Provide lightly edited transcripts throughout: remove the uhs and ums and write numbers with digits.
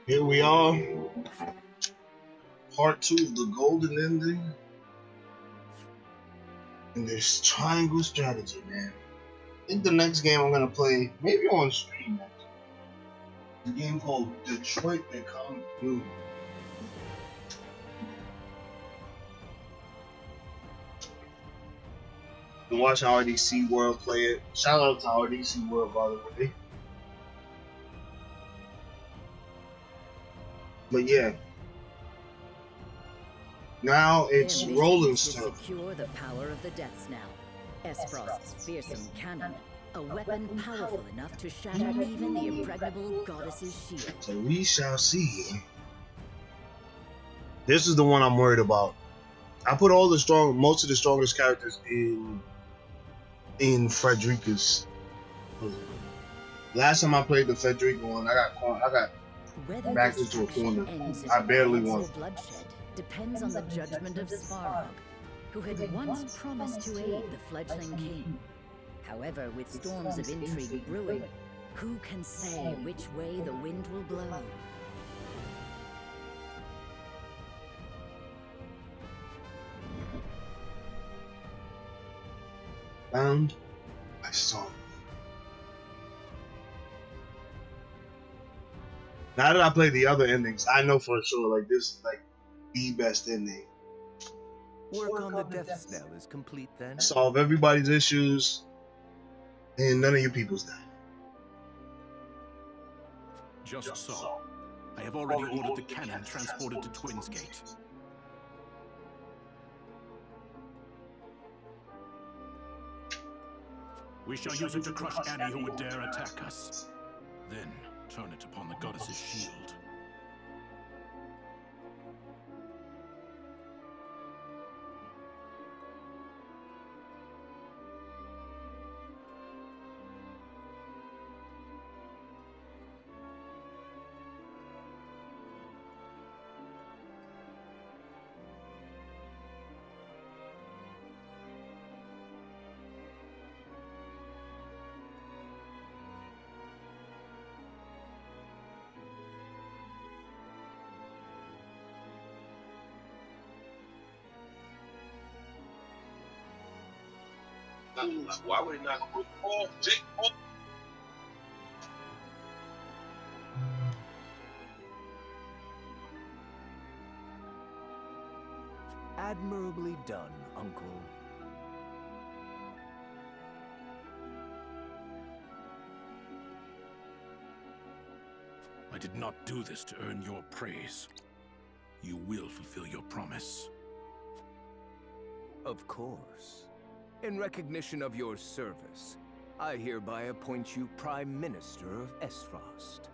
Here we are, part two of the golden ending in this triangle strategy, man. I think the next game I'm gonna play, maybe on stream next, a game called Detroit Become Human. You can watch RDC World play it. Shout out to RDC World, by the way. But yeah, now it's Their mission Roland's is to turn. secure the power of the Death Snell, Esfrost's fearsome cannon, a weapon powerful enough to shatter even the impregnable goddess's shield. So we shall see. This is the one I'm worried about. I put most of the strongest characters in Frederica's. Last time I played the Frederica one, I got Whether backed this into a action corner. ends in I barely violence won. or bloodshed depends on the judgment of Svarog, who had once promised to aid the fledgling king. However, with storms of intrigue brewing, who can say which way the wind will blow? Found by song. Now that I played the other endings, I know for sure like this is like the best ending. Work on the Death Snell is complete then? Solve everybody's issues, and none of your people's die. Just so. I have already ordered the cannon transported to Twins Gate. We shall use it to crush any who would dare attack us. Then turn it upon the goddess's shield. Why would it not go? Oh, Jake, oh. Admirably done, Uncle. I did not do this to earn your praise. You will fulfill your promise. Of course. In recognition of your service, I hereby appoint you Prime Minister of Esfrost.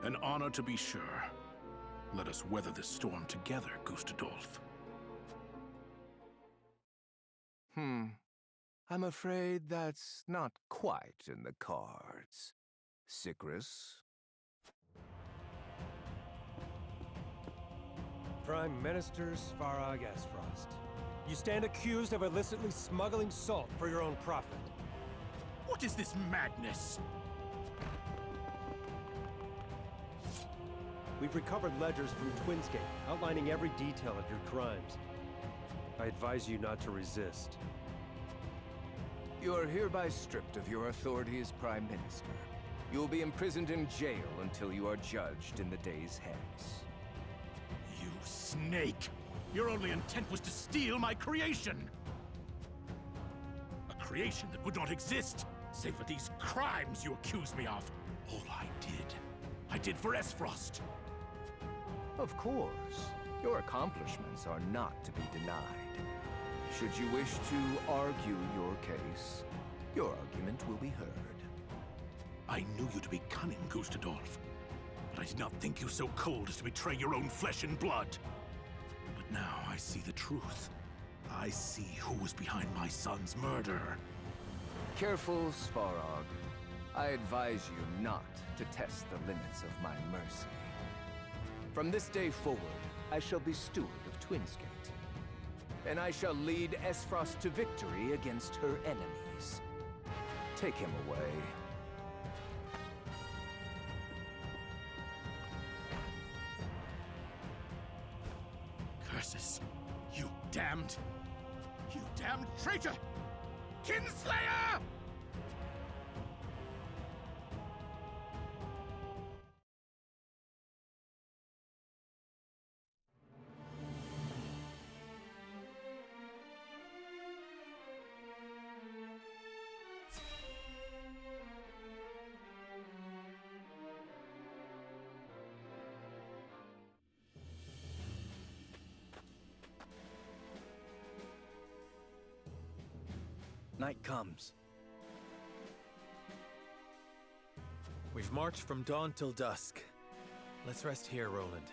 An honor to be sure. Let us weather this storm together, Gustadolf. I'm afraid that's not quite in the cards. Sigrus? Prime Minister Svarog Esfrost. You stand accused of illicitly smuggling salt for your own profit. What is this madness? We've recovered ledgers from Twinsgate, outlining every detail of your crimes. I advise you not to resist. You are hereby stripped of your authority as Prime Minister. You will be imprisoned in jail until you are judged in the days hence. You snake! Your only intent was to steal my creation! A creation that would not exist, save for these crimes you accuse me of. All I did for Esfrost. Of course. Your accomplishments are not to be denied. Should you wish to argue your case, your argument will be heard. I knew you to be cunning, Gustadolf, but I did not think you so cold as to betray your own flesh and blood. But now I see the truth. I see who was behind my son's murder. Careful, Svarog. I advise you not to test the limits of my mercy. From this day forward, I shall be steward of Twinsgate. And I shall lead Esfrost to victory against her enemies. Take him away. addresses. You damned traitor! Kinslayer! Night comes. We've marched from dawn till dusk. Let's rest here, Roland.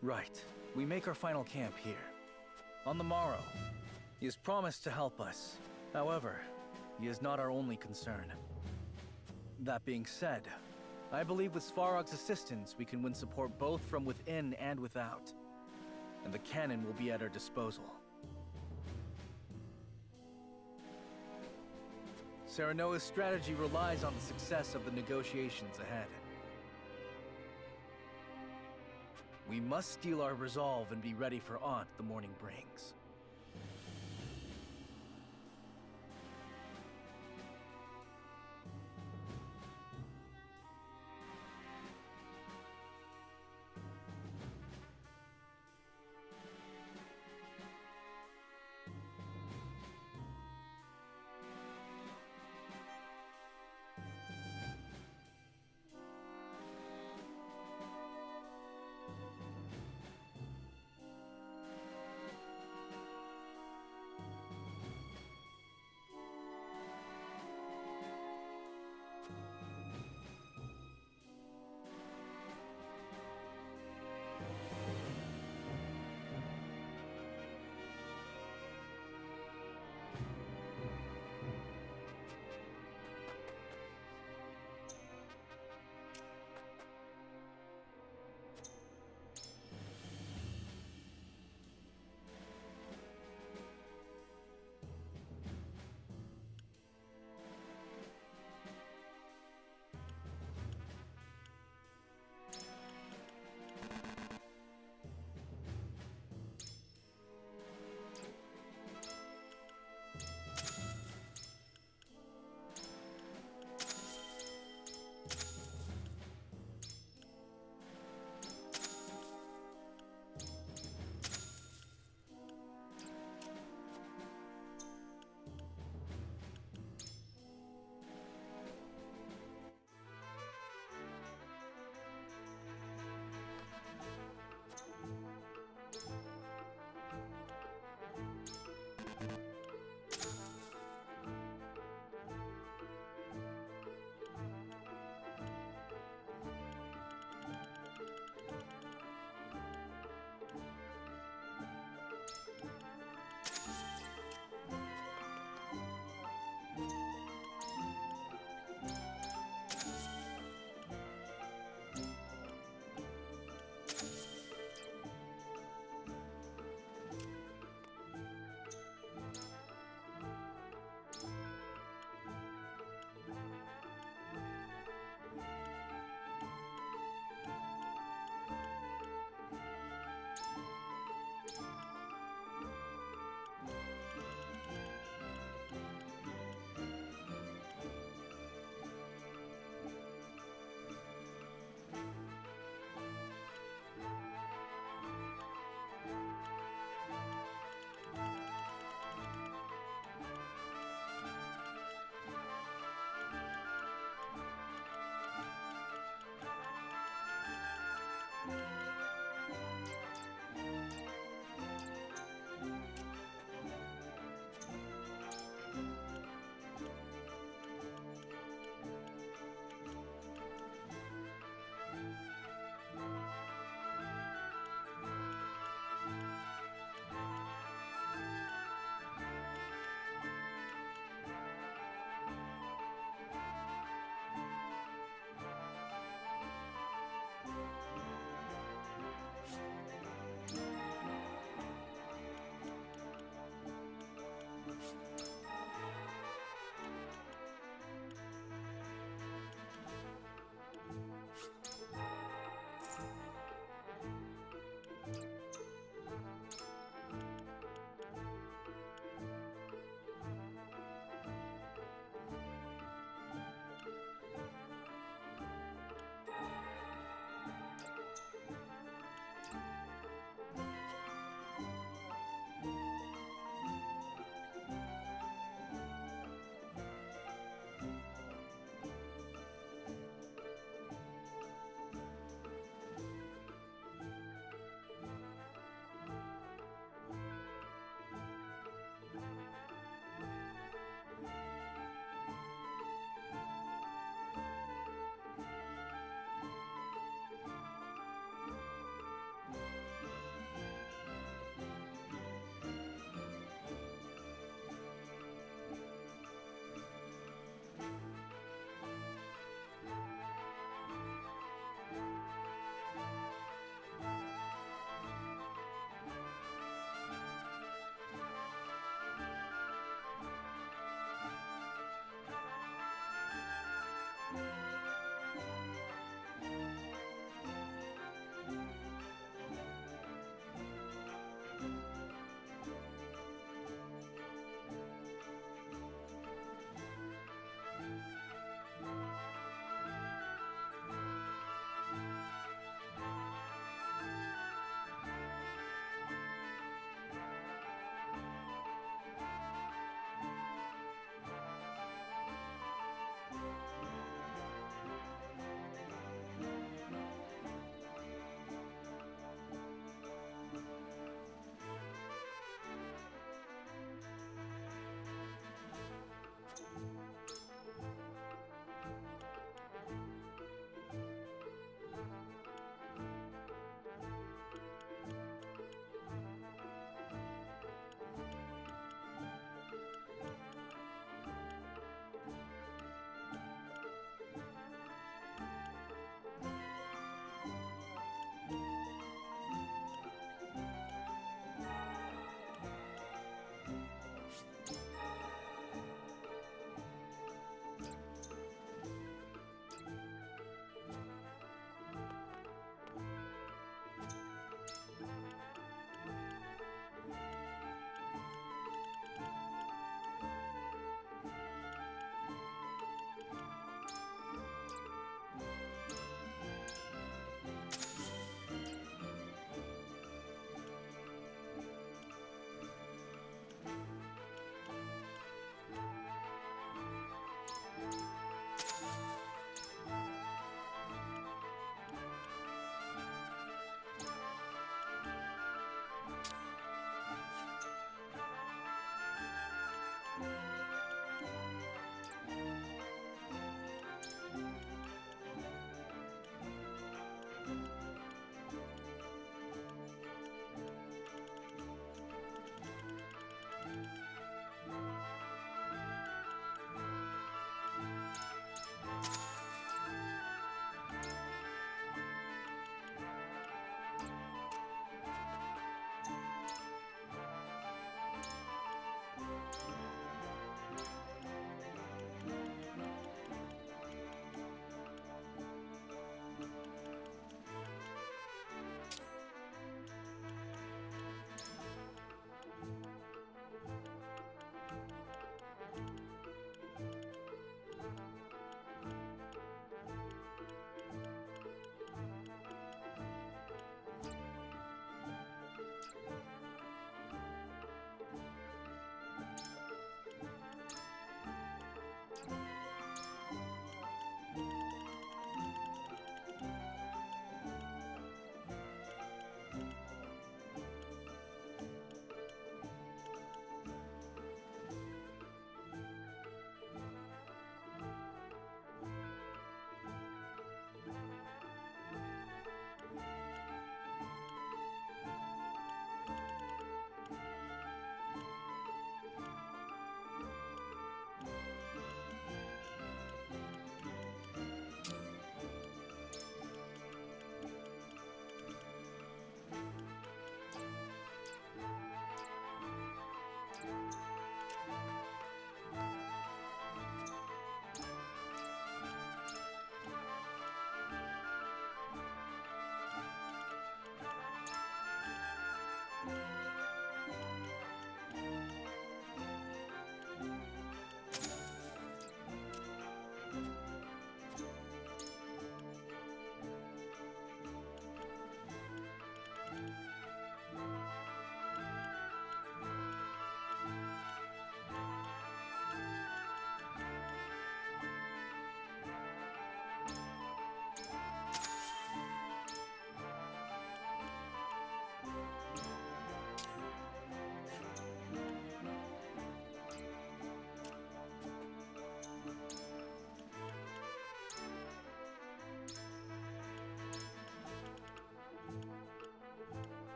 Right. We make our final camp here. On the morrow. He has promised to help us. However, he is not our only concern. That being said, I believe with Svarog's assistance, we can win support both from within and without. And the cannon will be at our disposal. Serenoa's strategy relies on the success of the negotiations ahead. We must steel our resolve and be ready for aught the morning brings.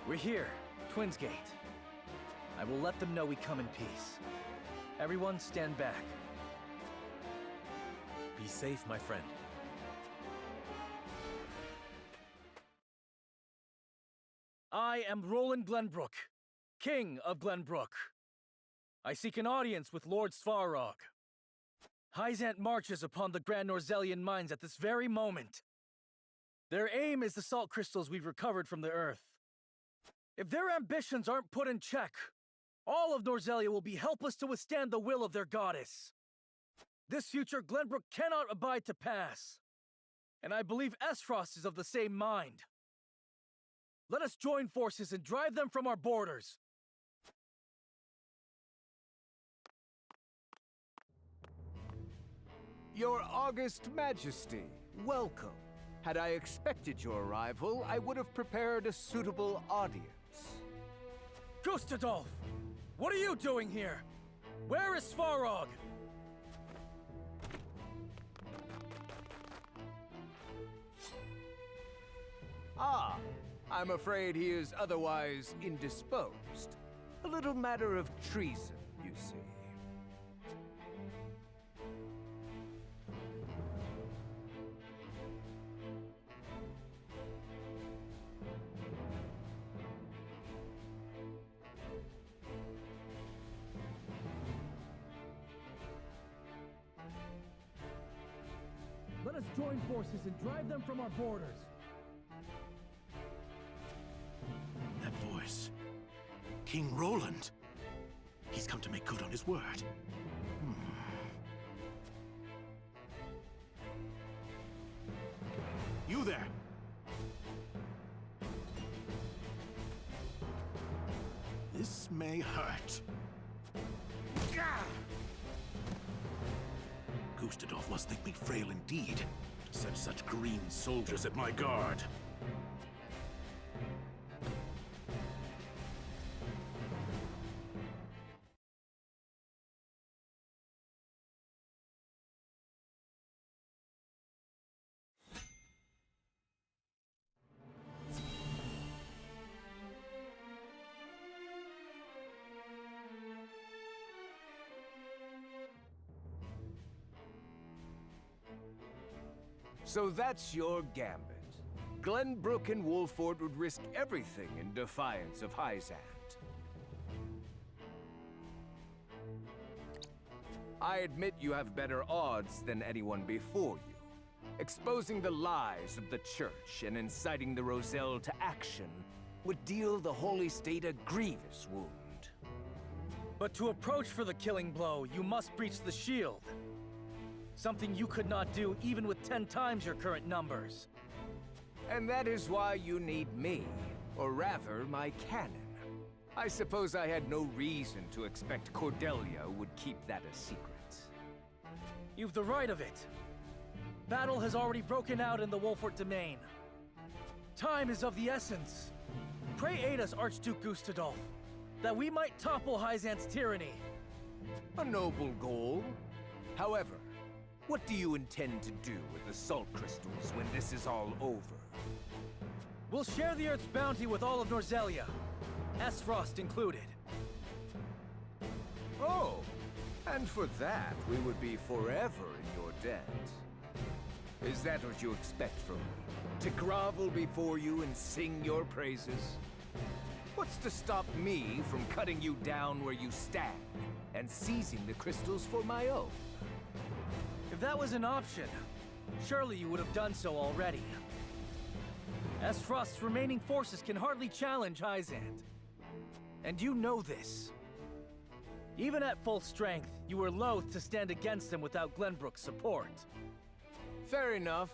We're here, Twins Gate. I will let them know we come in peace. Everyone stand back. Be safe, my friend. I am Roland Glenbrook, King of Glenbrook. I seek an audience with Lord Svarog. Hyzant marches upon the Grand Norzelian mines at this very moment. Their aim is the salt crystals we've recovered from the Earth. If their ambitions aren't put in check, all of Norzelia will be helpless to withstand the will of their goddess. This future Glenbrook cannot abide to pass. And I believe Esfrost is of the same mind. Let us join forces and drive them from our borders. Your August Majesty, welcome. Had I expected your arrival, I would have prepared a suitable audience. Gustadolf! What are you doing here? Where is Svarog? Ah, I'm afraid he is otherwise indisposed. A little matter of treason, you see. Let us join forces and drive them from our borders. That voice. King Roland. He's come to make good on his word. You there! This may hurt. Gustadolf must think me frail indeed, to set such green soldiers at my guard. So that's your gambit. Glenbrook and Wolford would risk everything in defiance of Hyzant. I admit you have better odds than anyone before you. Exposing the lies of the Church and inciting the Roselle to action would deal the Holy State a grievous wound. But to approach for the killing blow, you must breach the shield. Something you could not do even with 10 times your current numbers. And that is why you need me, or rather, my cannon. I suppose I had no reason to expect Cordelia would keep that a secret. You've the right of it. Battle has already broken out in the Wolford domain. Time is of the essence. Pray aid us, Archduke Gustadolf, that we might topple Hyzant's tyranny. A noble goal. However, what do you intend to do with the salt crystals when this is all over? We'll share the Earth's bounty with all of Norzelia, Esfrost included. Oh, and for that, we would be forever in your debt. Is that what you expect from me? To grovel before you and sing your praises? What's to stop me from cutting you down where you stand and seizing the crystals for my own? If that was an option, surely you would have done so already. Esfrost's remaining forces can hardly challenge Hyzant. And you know this. Even at full strength, you were loath to stand against them without Glenbrook's support. Fair enough.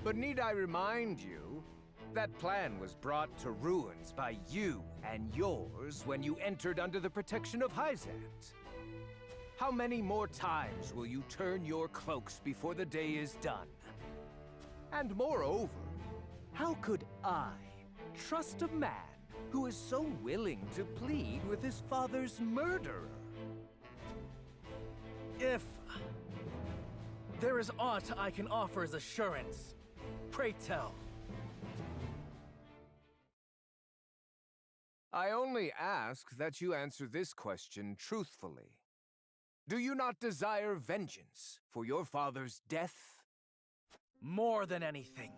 But need I remind you, that plan was brought to ruins by you and yours when you entered under the protection of Hyzant. How many more times will you turn your cloaks before the day is done? And moreover, how could I trust a man who is so willing to plead with his father's murderer? If there is aught I can offer as assurance, pray tell. I only ask that you answer this question truthfully. Do you not desire vengeance for your father's death? More than anything.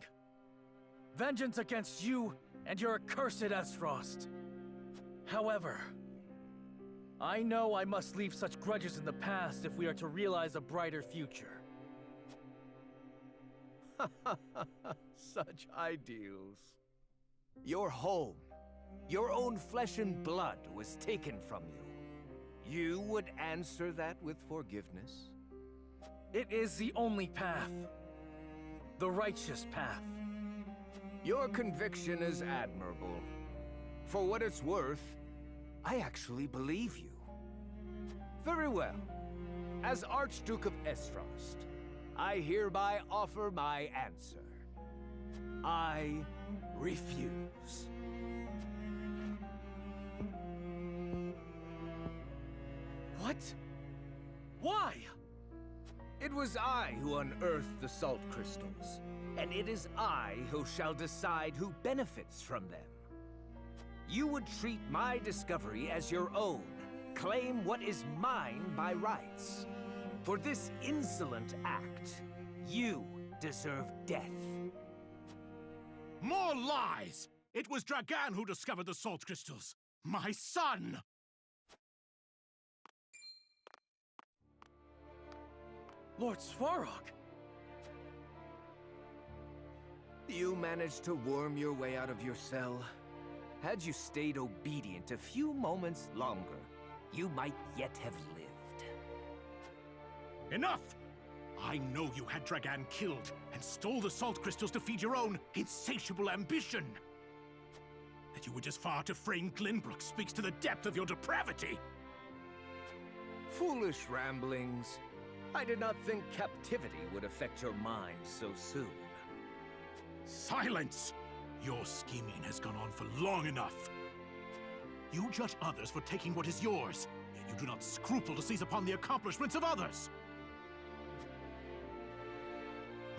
Vengeance against you and your accursed Esfrost. However, I know I must leave such grudges in the past if we are to realize a brighter future. Such ideals. Your home, your own flesh and blood was taken from you. You would answer that with forgiveness? It is the only path. The righteous path. Your conviction is admirable. For what it's worth, I actually believe you. Very well. As Archduke of Esfrost, I hereby offer my answer. I refuse. What? Why? It was I who unearthed the salt crystals, and it is I who shall decide who benefits from them. You would treat my discovery as your own, claim what is mine by rights. For this insolent act, you deserve death. More lies! It was Dragan who discovered the salt crystals. My son! Lord Svarog! You managed to worm your way out of your cell. Had you stayed obedient a few moments longer, you might yet have lived. Enough! I know you had Dragan killed and stole the salt crystals to feed your own insatiable ambition. That you were just far to frame Glenbrook speaks to the depth of your depravity. Foolish ramblings. I did not think captivity would affect your mind so soon. Silence! Your scheming has gone on for long enough. You judge others for taking what is yours, yet you do not scruple to seize upon the accomplishments of others.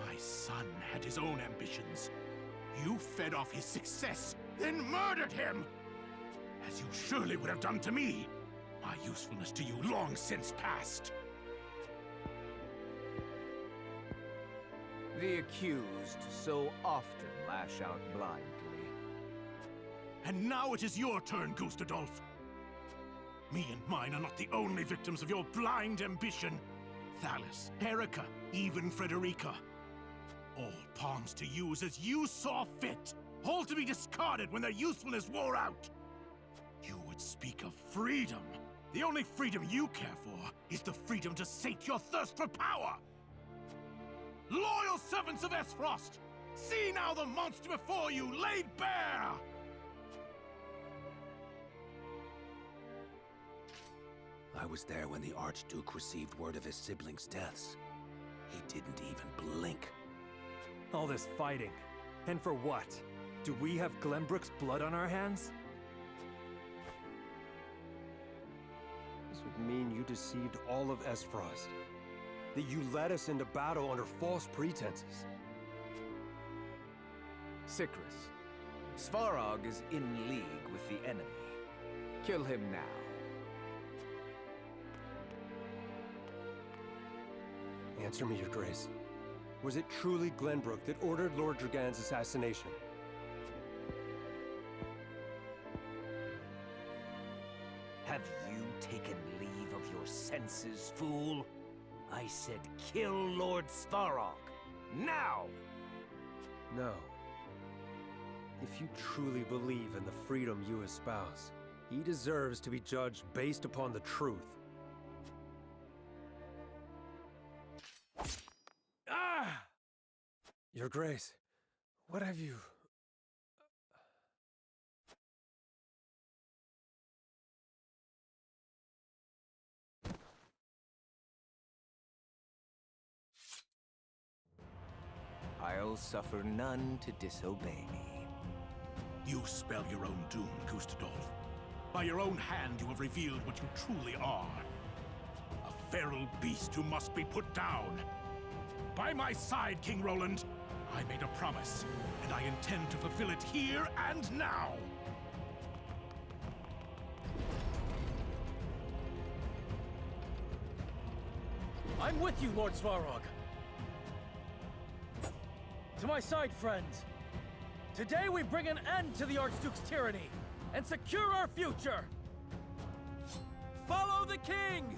My son had his own ambitions. You fed off his success, then murdered him! As you surely would have done to me. My usefulness to you long since past. The accused so often lash out blindly. And now it is your turn, Gustadolf. Me and mine are not the only victims of your blind ambition. Thalis, Erica, even Frederica. All pawns to use as you saw fit. All to be discarded when their usefulness wore out. You would speak of freedom. The only freedom you care for is the freedom to sate your thirst for power. Loyal servants of Esfrost, see now the monster before you laid bare! I was there when the Archduke received word of his siblings' deaths. He didn't even blink. All this fighting. And for what? Do we have Glenbrook's blood on our hands? This would mean you deceived all of Esfrost. That you led us into battle under false pretenses. Sicrus, Svarog is in league with the enemy. Kill him now. Answer me, Your Grace. Was it truly Glenbrook that ordered Lord Dragan's assassination? Have you taken leave of your senses, fool? I said kill Lord Svarog. Now! No. If you truly believe in the freedom you espouse, he deserves to be judged based upon the truth. Ah! Your Grace, what have you... I'll suffer none to disobey me. You spell your own doom, Gustadolf. By your own hand you have revealed what you truly are. A feral beast who must be put down. By my side, King Roland, I made a promise, and I intend to fulfill it here and now. I'm with you, Lord Svarog. To my side, friends. Today we bring an end to the Archduke's tyranny and secure our future. Follow the king!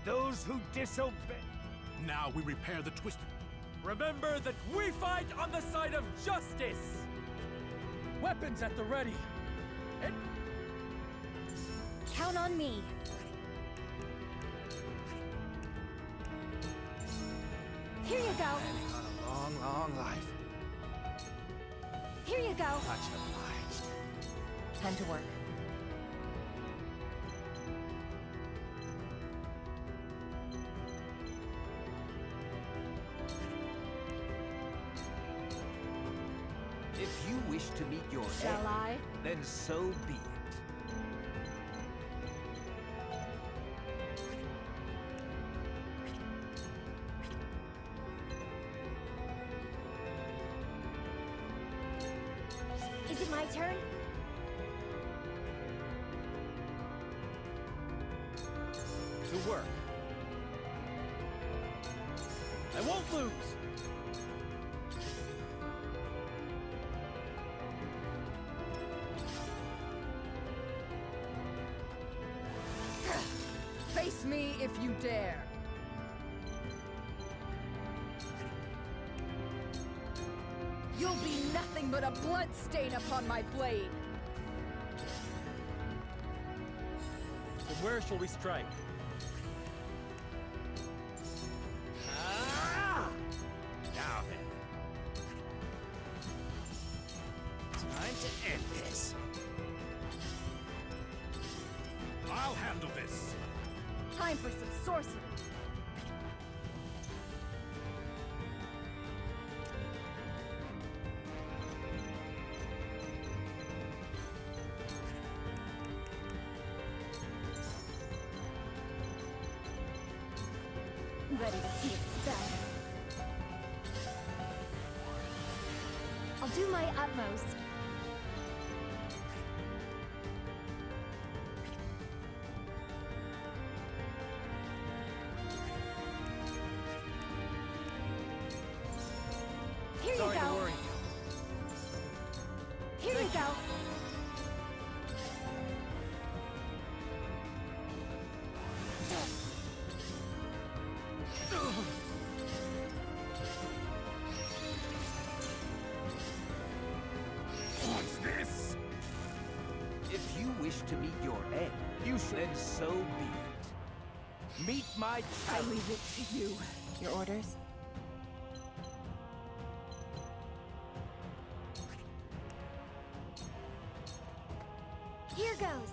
those who disobey. Now we repair the twist. Remember that we fight on the side of justice! Weapons at the ready! And Count on me. Here you go. Planning on a long, long life. Here you go. Much obliged. Time to work. If you wish to meet your Shall end, I? then so be it. Is it my turn? to work. I won't lose! Face me if you dare. You'll be nothing but a bloodstain upon my blade. So where shall we strike? Now then. Time to end this. I'll handle this. Time for some sorcery. Ready to see a spell. I'll do my utmost. Here you Sorry to go. worry you. Here you go. What's this? If you wish to meet your end, you should, then so be it. Meet my I challenge. leave it to you. Your orders? Here goes.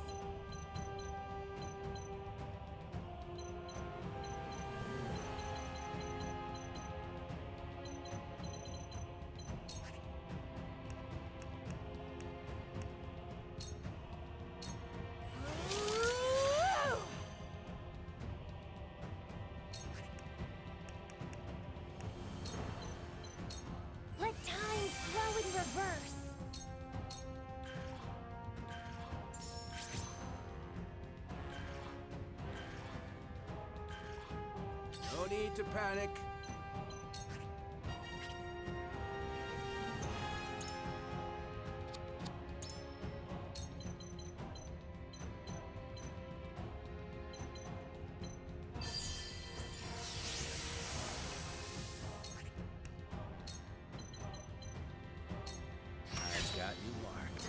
Let time flow in reverse. No need to panic. I've got you marked.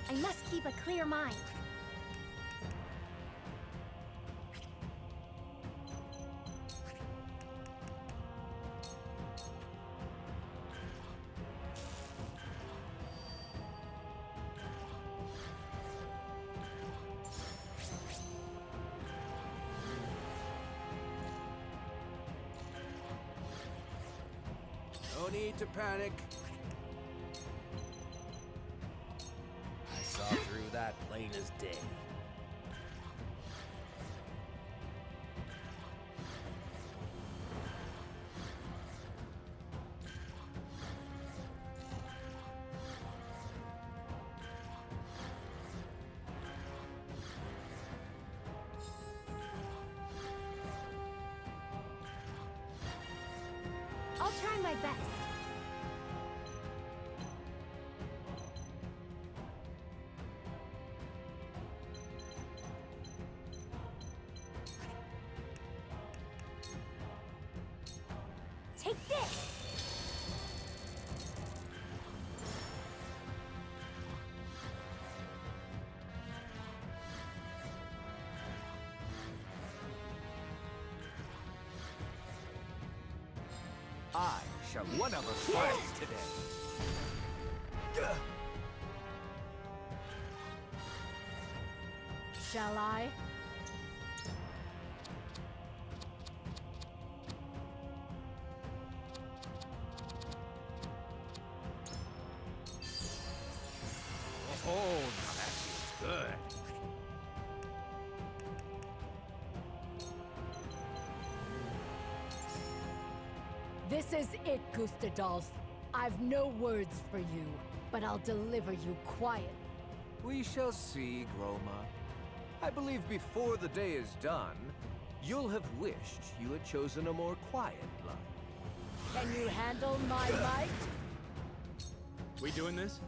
I must keep a clear mind. No need to panic. I saw through that plain as day. Take this! I shall one of us rise today. Shall I? Oh, now that feels good. This is it, Gustadolf. I've no words for you, but I'll deliver you quiet. We shall see, Groma. I believe before the day is done, you'll have wished you had chosen a more quiet life. Can you handle my might? We doing this?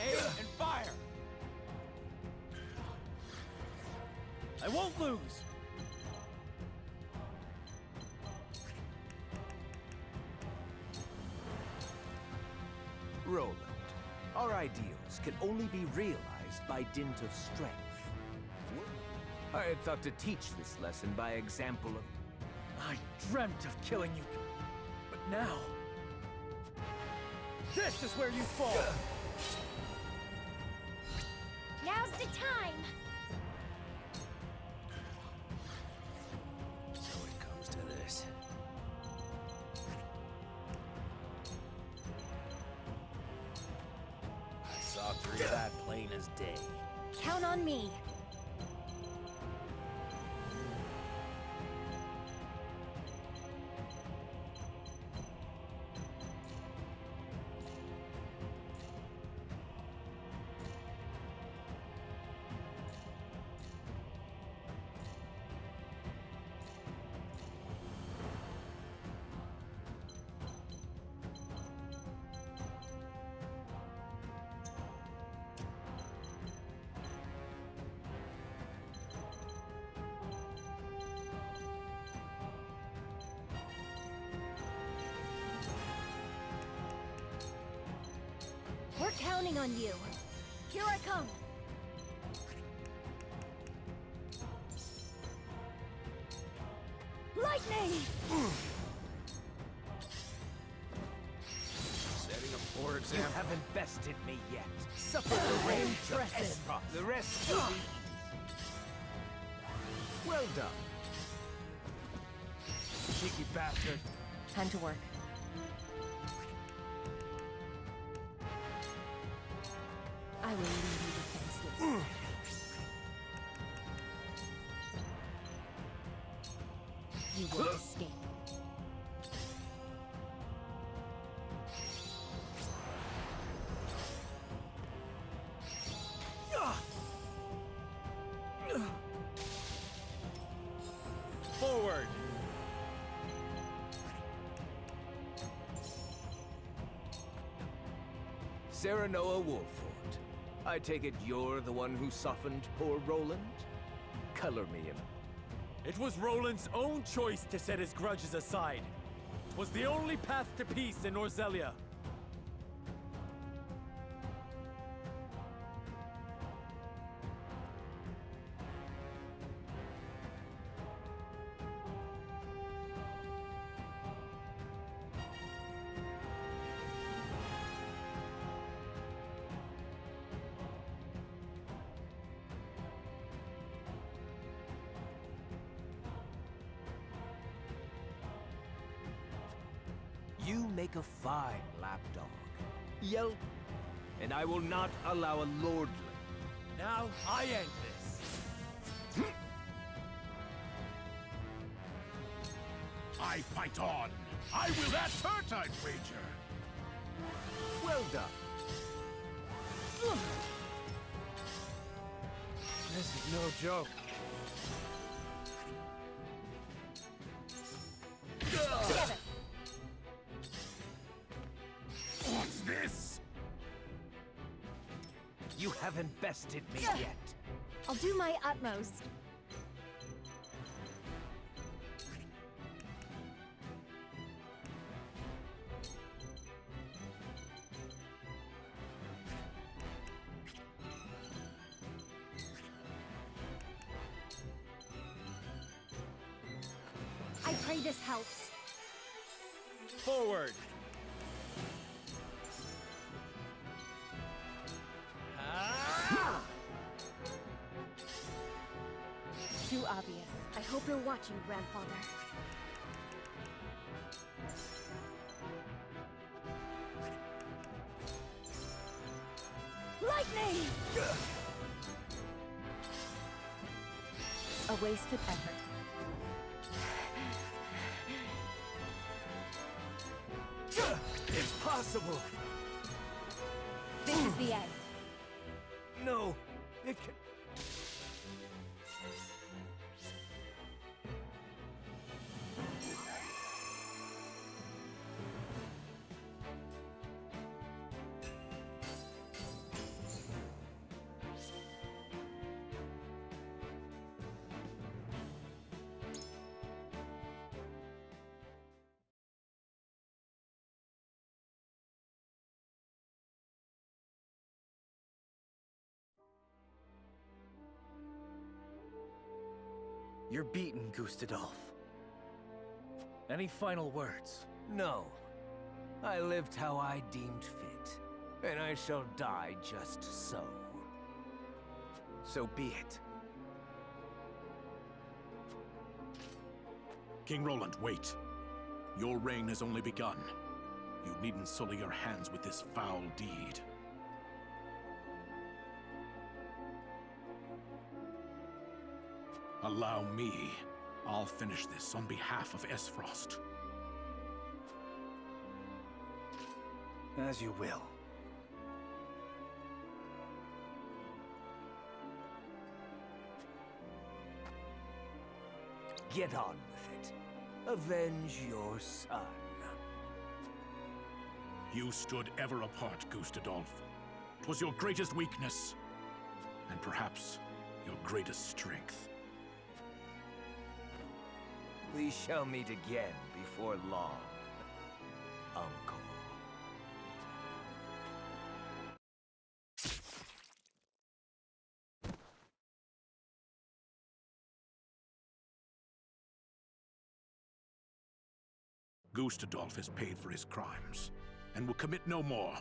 Aim and fire! I won't lose! Roland, our ideals can only be realized by dint of strength. I had thought to teach this lesson by example of... I dreamt of killing you, but now... This is where you fall! Now's the time! So it comes to this. I saw through that plain as day. Count on me. We're counting on you. Here I come. Lightning! Setting a poor You example. haven't bested me yet. Suffer the rage of Impressive. Esroth. The rest will be... Well done. Cheeky bastard. Time to work. I will leave you defenseless. You won't escape. Forward! Serenoa Wolford. I take it you're the one who softened poor Roland? Color me in. It was Roland's own choice to set his grudges aside. It was the only path to peace in Norzelia. You make a fine lapdog. Yelp, and I will not allow a lordling. Now I end this. I fight on. I will. That's hurt, I'd wager. Well done. This is no joke. You haven't bested me yet. I'll do my utmost. I pray this helps. Forward! Too obvious. I hope you're watching, Grandfather. Lightning! A wasted effort. Impossible! This is the end. No, it can... You're beaten, Gustadolf. Any final words? No. I lived how I deemed fit, and I shall die just so. So be it. King Roland, wait. Your reign has only begun. You needn't sully your hands with this foul deed. Allow me. I'll finish this on behalf of Esfrost. As you will. Get on with it. Avenge your son. You stood ever apart, Gustadolf. 'Twas your greatest weakness, and perhaps your greatest strength. We shall meet again before long, Uncle. Gustadolf has paid for his crimes, and will commit no more.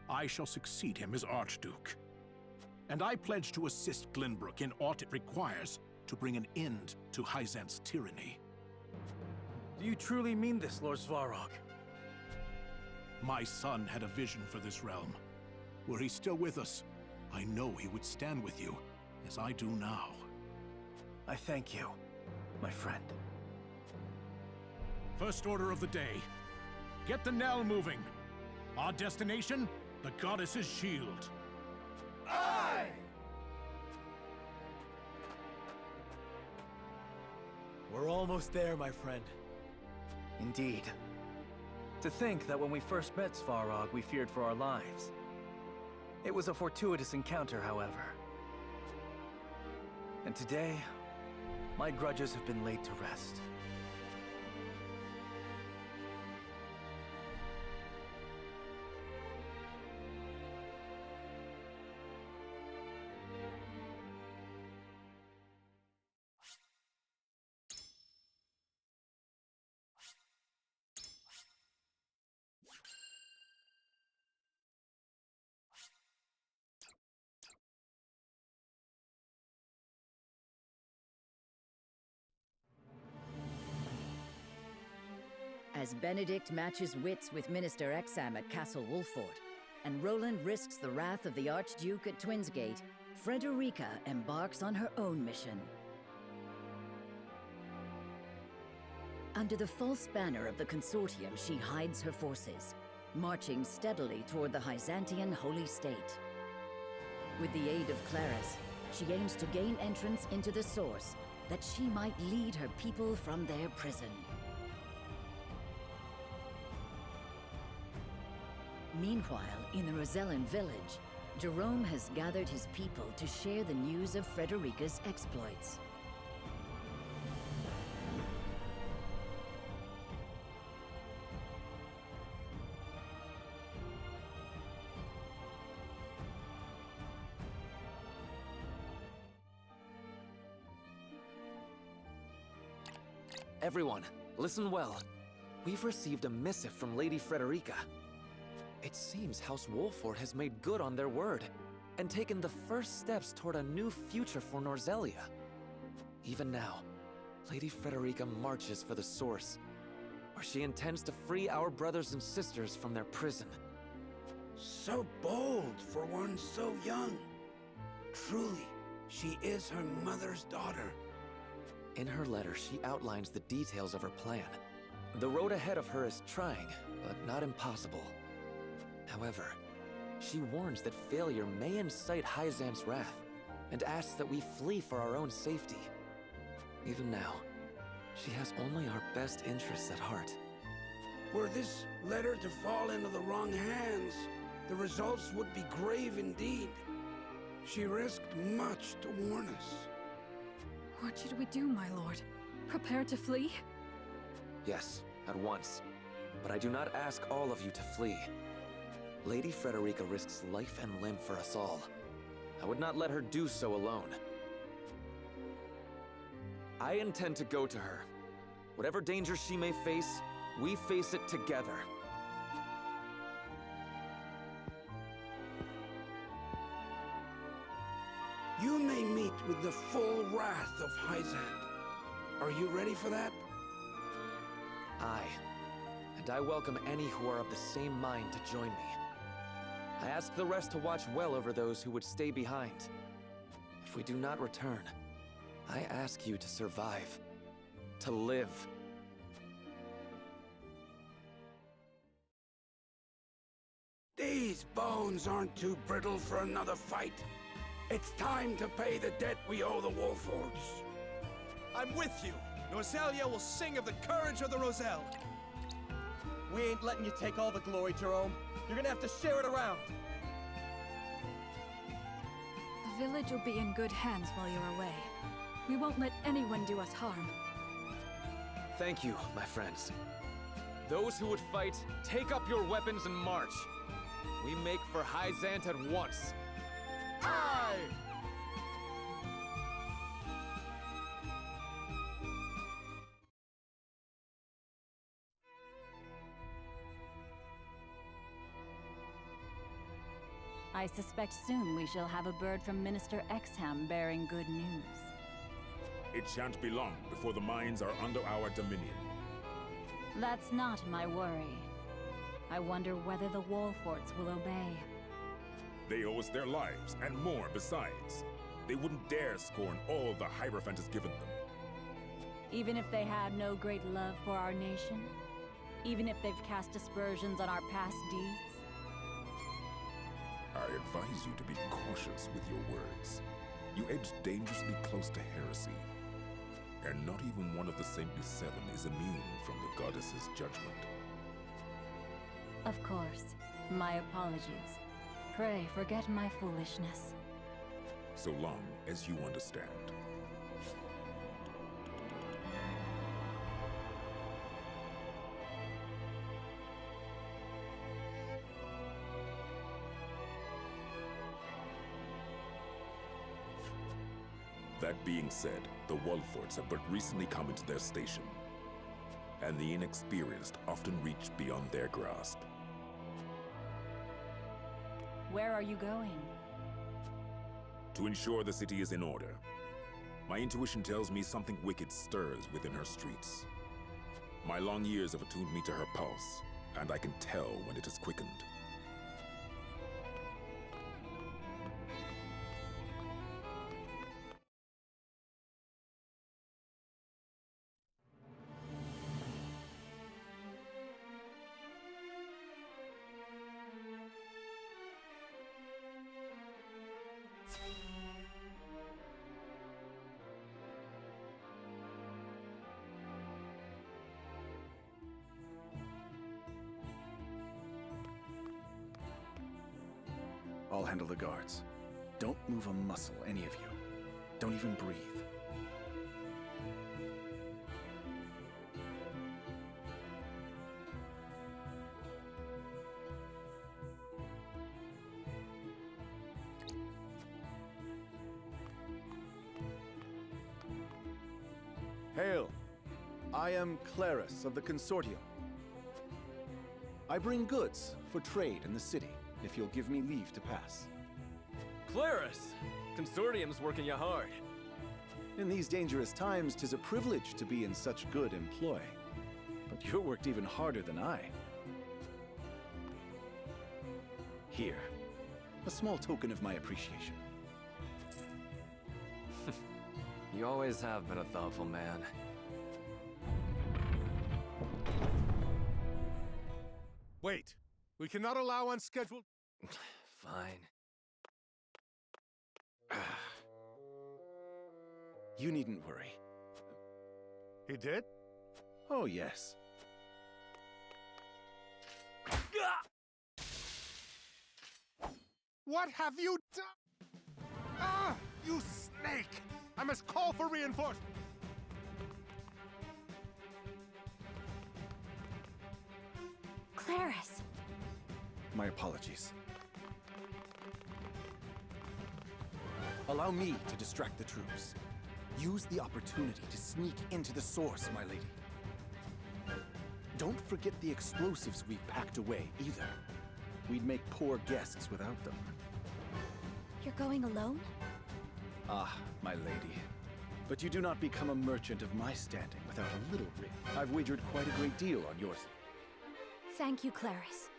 I shall succeed him as Archduke. And I pledge to assist Glenbrook in aught it requires to bring an end to Hyzant's tyranny. Do you truly mean this, Lord Svarog? My son had a vision for this realm. Were he still with us, I know he would stand with you, as I do now. I thank you, my friend. First order of the day. Get the knell moving. Our destination, the Goddess's Shield. Aye! We're almost there, my friend. Indeed. To think that when we first met Svarog, we feared for our lives. It was a fortuitous encounter, however. And today, my grudges have been laid to rest. As Benedict matches wits with Minister Exam at Castle Wolffort, and Roland risks the wrath of the Archduke at Twinsgate, Frederica embarks on her own mission. Under the false banner of the Consortium, she hides her forces, marching steadily toward the Hyzantian Holy State. With the aid of Claris, she aims to gain entrance into the Source, that she might lead her people from their prison. Meanwhile, in the Rosellan village, Jerome has gathered his people to share the news of Frederica's exploits. Everyone, listen well. We've received a missive from Lady Frederica. It seems House Wolford has made good on their word, and taken the first steps toward a new future for Norzelia. Even now, Lady Frederica marches for the Source, where she intends to free our brothers and sisters from their prison. So bold for one so young. Truly, she is her mother's daughter. In her letter, she outlines the details of her plan. The road ahead of her is trying, but not impossible. However, she warns that failure may incite Hyzant's wrath, and asks that we flee for our own safety. Even now, she has only our best interests at heart. Were this letter to fall into the wrong hands, the results would be grave indeed. She risked much to warn us. What should we do, my lord? Prepare to flee? Yes, at once. But I do not ask all of you to flee. Lady Frederica risks life and limb for us all. I would not let her do so alone. I intend to go to her. Whatever danger she may face, we face it together. You may meet with the full wrath of Hyzant. Are you ready for that? Aye. And I welcome any who are of the same mind to join me. I ask the rest to watch well over those who would stay behind. If we do not return, I ask you to survive. To live. These bones aren't too brittle for another fight. It's time to pay the debt we owe the Wolfords. I'm with you. Norzelia will sing of the courage of the Roselle. We ain't letting you take all the glory, Jerome. You're gonna have to share it around. The village will be in good hands while you're away. We won't let anyone do us harm. Thank you, my friends. Those who would fight, take up your weapons and march. We make for Hyzant at once. Aye! I suspect soon we shall have a bird from Minister Exham bearing good news. It shan't be long before the mines are under our dominion. That's not my worry. I wonder whether the Wolforts will obey. They owe us their lives, and more besides. They wouldn't dare scorn all the Hierophant has given them. Even if they had no great love for our nation? Even if they've cast aspersions on our past deeds? I advise you to be cautious with your words. You edge dangerously close to heresy. And not even one of the Saintly Seven is immune from the Goddess's judgment. Of course. My apologies. Pray forget my foolishness. So long as you understand. That being said, the Wolforts have but recently come into their station, and the inexperienced often reach beyond their grasp. Where are you going? To ensure the city is in order. My intuition tells me something wicked stirs within her streets. My long years have attuned me to her pulse, and I can tell when it is quickened. I'll handle the guards. Don't move a muscle, any of you. Don't even breathe. Hail! I am Clarus of the Consortium. I bring goods for trade in the city, if you'll give me leave to pass. Clarus! Consortium's working you hard. In these dangerous times, 'tis a privilege to be in such good employ. But you're worked even harder than I. Here, a small token of my appreciation. You always have been a thoughtful man. Wait. We cannot allow unscheduled... Fine. You needn't worry. He did? Oh, yes. What have you done? Ah! You snake! I must call for reinforcements! Clarus! My apologies. Allow me to distract the troops. Use the opportunity to sneak into the source, my lady. Don't forget the explosives we've packed away, either. We'd make poor guests without them. You're going alone? Ah, my lady. But you do not become a merchant of my standing without a little ring. I've wagered quite a great deal on yours. Thank you, Clarus.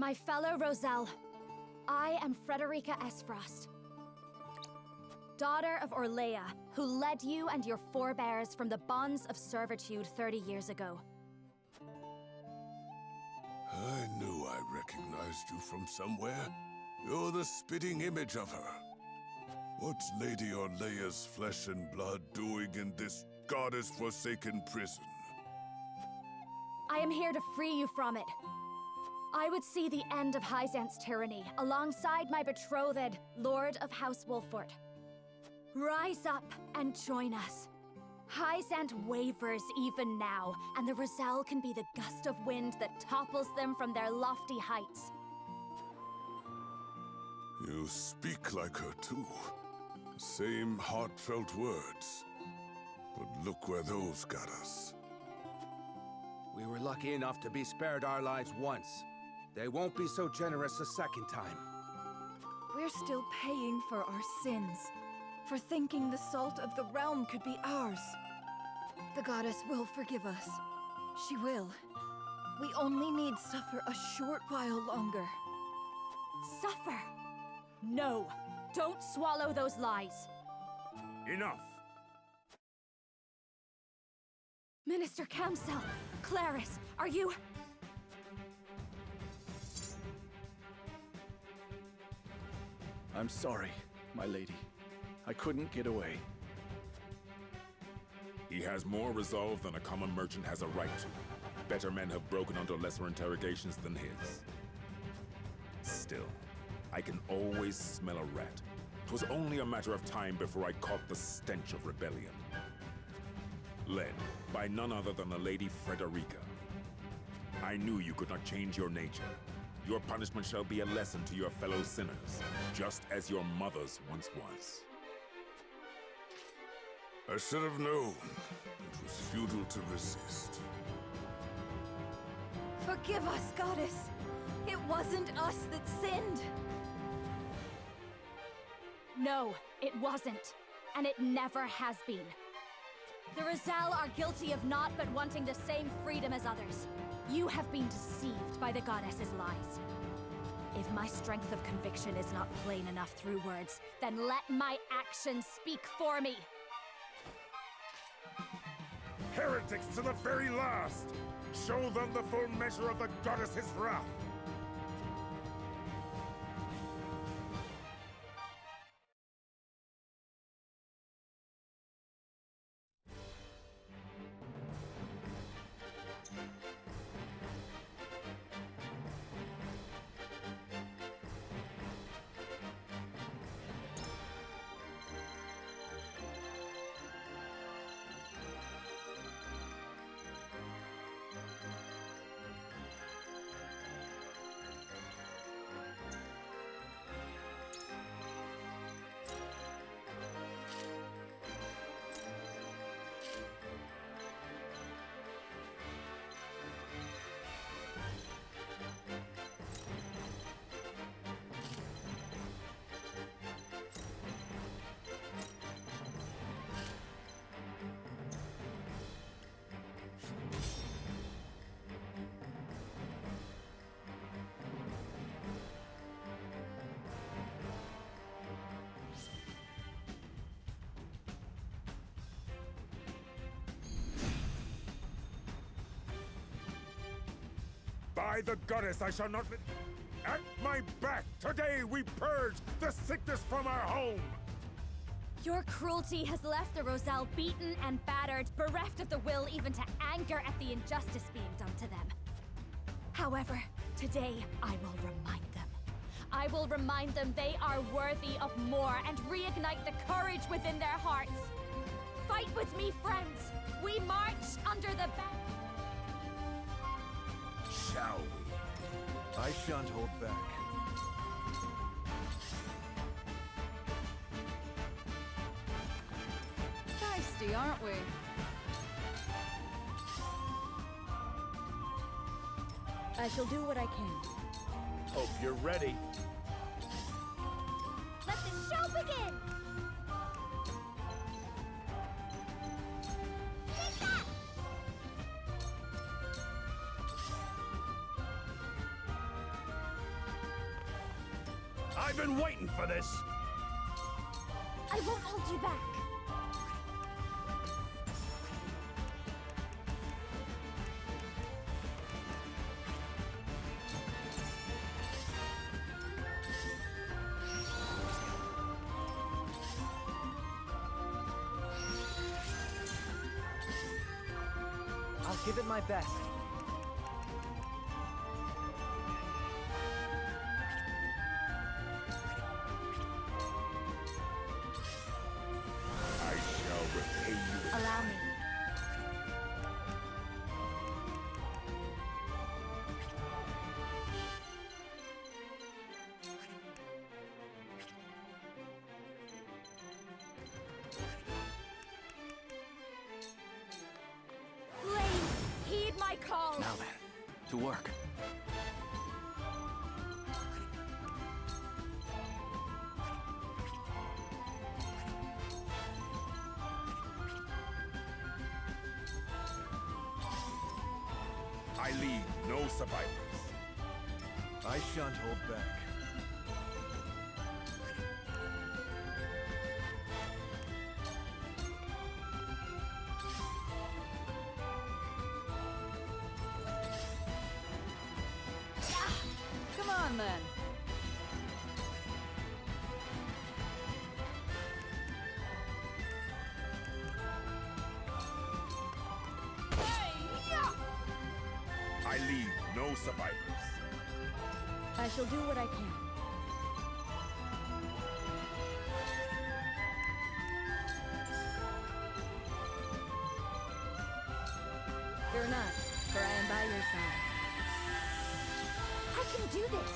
My fellow Roselle, I am Frederica Esfrost, daughter of Orlea, who led you and your forebears from the bonds of servitude 30 years ago. I knew I recognized you from somewhere. You're the spitting image of her. What's Lady Orlea's flesh and blood doing in this goddess-forsaken prison? I am here to free you from it. I would see the end of Hyzant's tyranny alongside my betrothed, Lord of House Wolfort. Rise up and join us. Hyzant wavers even now, and the Roselle can be the gust of wind that topples them from their lofty heights. You speak like her too. Same heartfelt words. But look where those got us. We were lucky enough to be spared our lives once. They won't be so generous a second time. We're still paying for our sins, for thinking the salt of the realm could be ours. The goddess will forgive us. She will. We only need suffer a short while longer. Suffer? No! Don't swallow those lies! Enough! Minister Kamsel, Claris, are you... I'm sorry, my lady. I couldn't get away. He has more resolve than a common merchant has a right to. Better men have broken under lesser interrogations than his. Still, I can always smell a rat. 'Twas only a matter of time before I caught the stench of rebellion. Led by none other than the Lady Frederica. I knew you could not change your nature. Your punishment shall be a lesson to your fellow sinners, just as your mother's once was. I should have known. It was futile to resist. Forgive us, goddess. It wasn't us that sinned. No, it wasn't. And it never has been. The Roselle are guilty of naught but wanting the same freedom as others. You have been deceived by the goddess's lies. If my strength of conviction is not plain enough through words, then let my actions speak for me. Heretics to the very last! Show them the full measure of the goddess's wrath! By the goddess, I shall not... At my back! Today we purge the sickness from our home! Your cruelty has left the Roselle beaten and battered, bereft of the will even to anger at the injustice being done to them. However, today I will remind them. I will remind them they are worthy of more and reignite the courage within their hearts. Fight with me, friends! We march under the banner! Shall we? I shan't hold back. Feisty, aren't we? I shall do what I can. Hope you're ready. Let the show begin! Take that! I've been waiting for this! I won't hold you back. I'll give it my best. I shall repay you. Allow me. Flames, heed my call. Now then, to work. I leave no survivors. I shan't hold back. Come on, then. I leave no survivors. I shall do what I can. Fear not, for I am by your side. I can do this.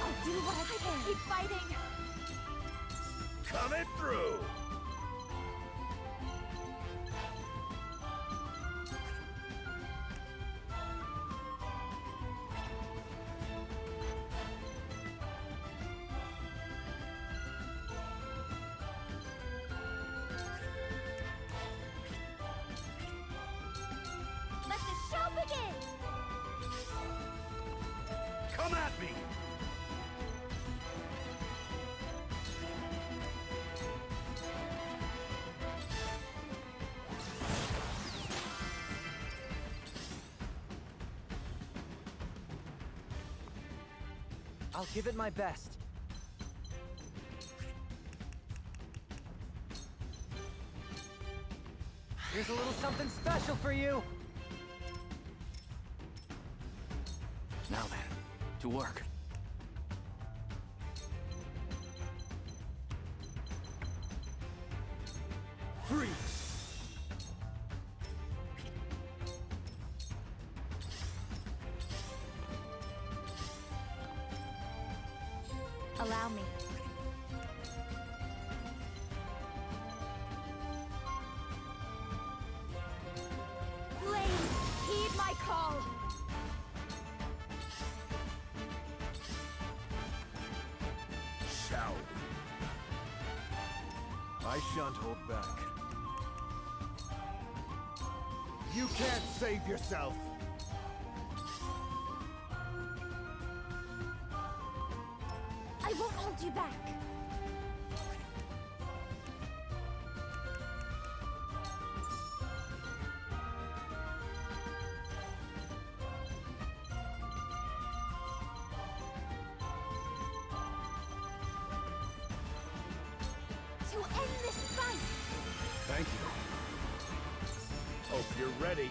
I'll do what I can. Keep fighting. Coming through! Let the show begin. Come at me! I'll give it my best. Here's a little something special for you. Now then, to work. Freeze! Allow me. Flames, heed my call. Shall I shan't hold back. You can't save yourself! I won't hold you back. To end this fight. Thank you. Hope you're ready.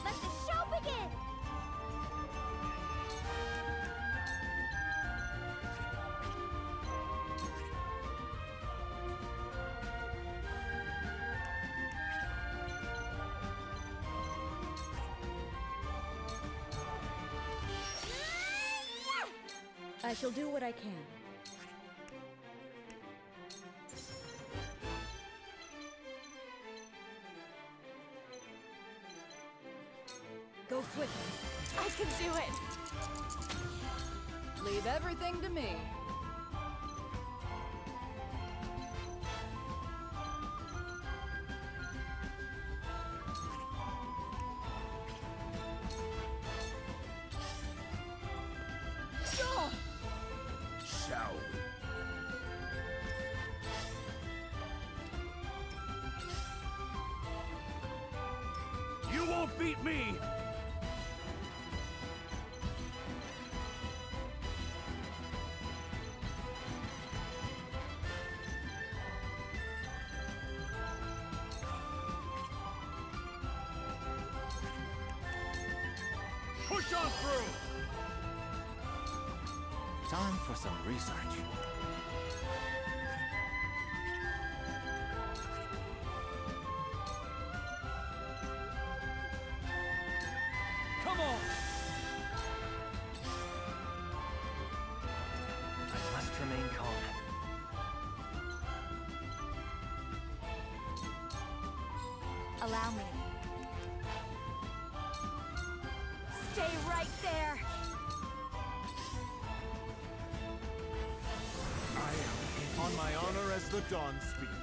Let the show begin. I shall do what I can. Go swiftly. I can do it. Leave everything to me. beat me! Push on through! Time for some research. Come on! I must remain calm. Allow me. Stay right there! On my honor as the Dawn Speaker.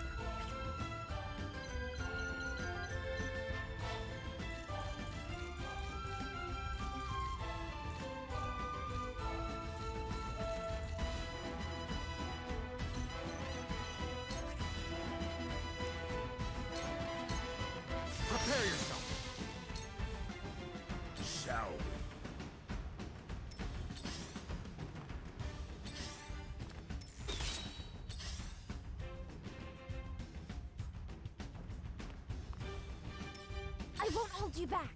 Prepare yourself. Shall we? I won't hold you back.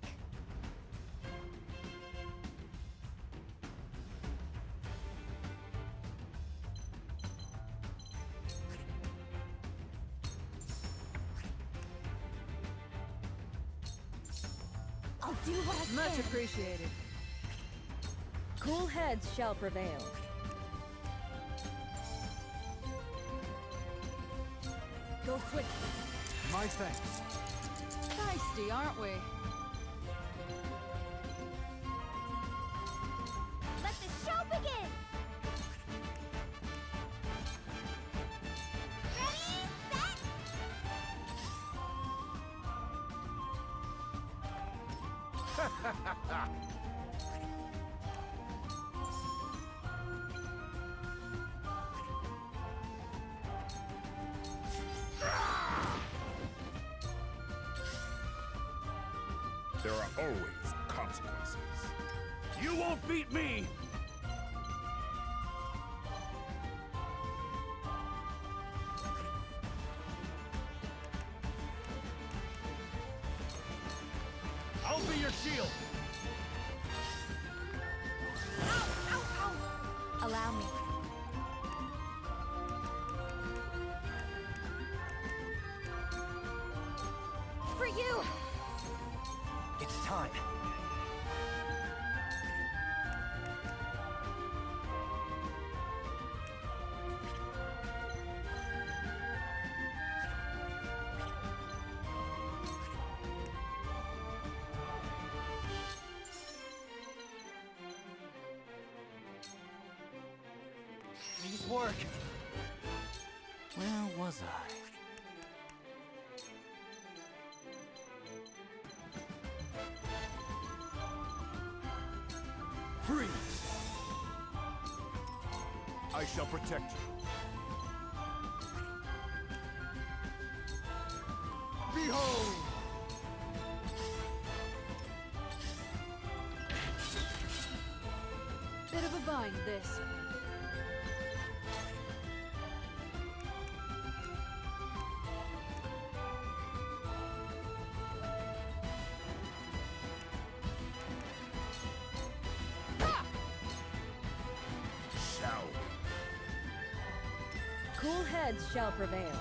I'll do what I can. Much appreciated. Cool heads shall prevail. Go quick. My thanks. Feisty, aren't we? Let the show begin! Ready, set! There are always consequences. You won't beat me! I'll be your shield! Ow, ow, ow! Allow me. For you! It's time. Nice work. Where was I? Freeze! I shall protect you. Behold! Bit of a bind, this. Shall we? Cool heads shall prevail.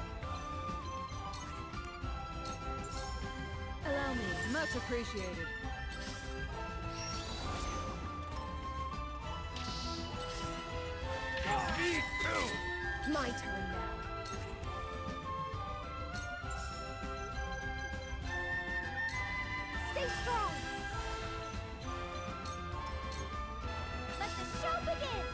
Allow me. Much appreciated. Me too! My turn now. Stay strong! Let the show begin!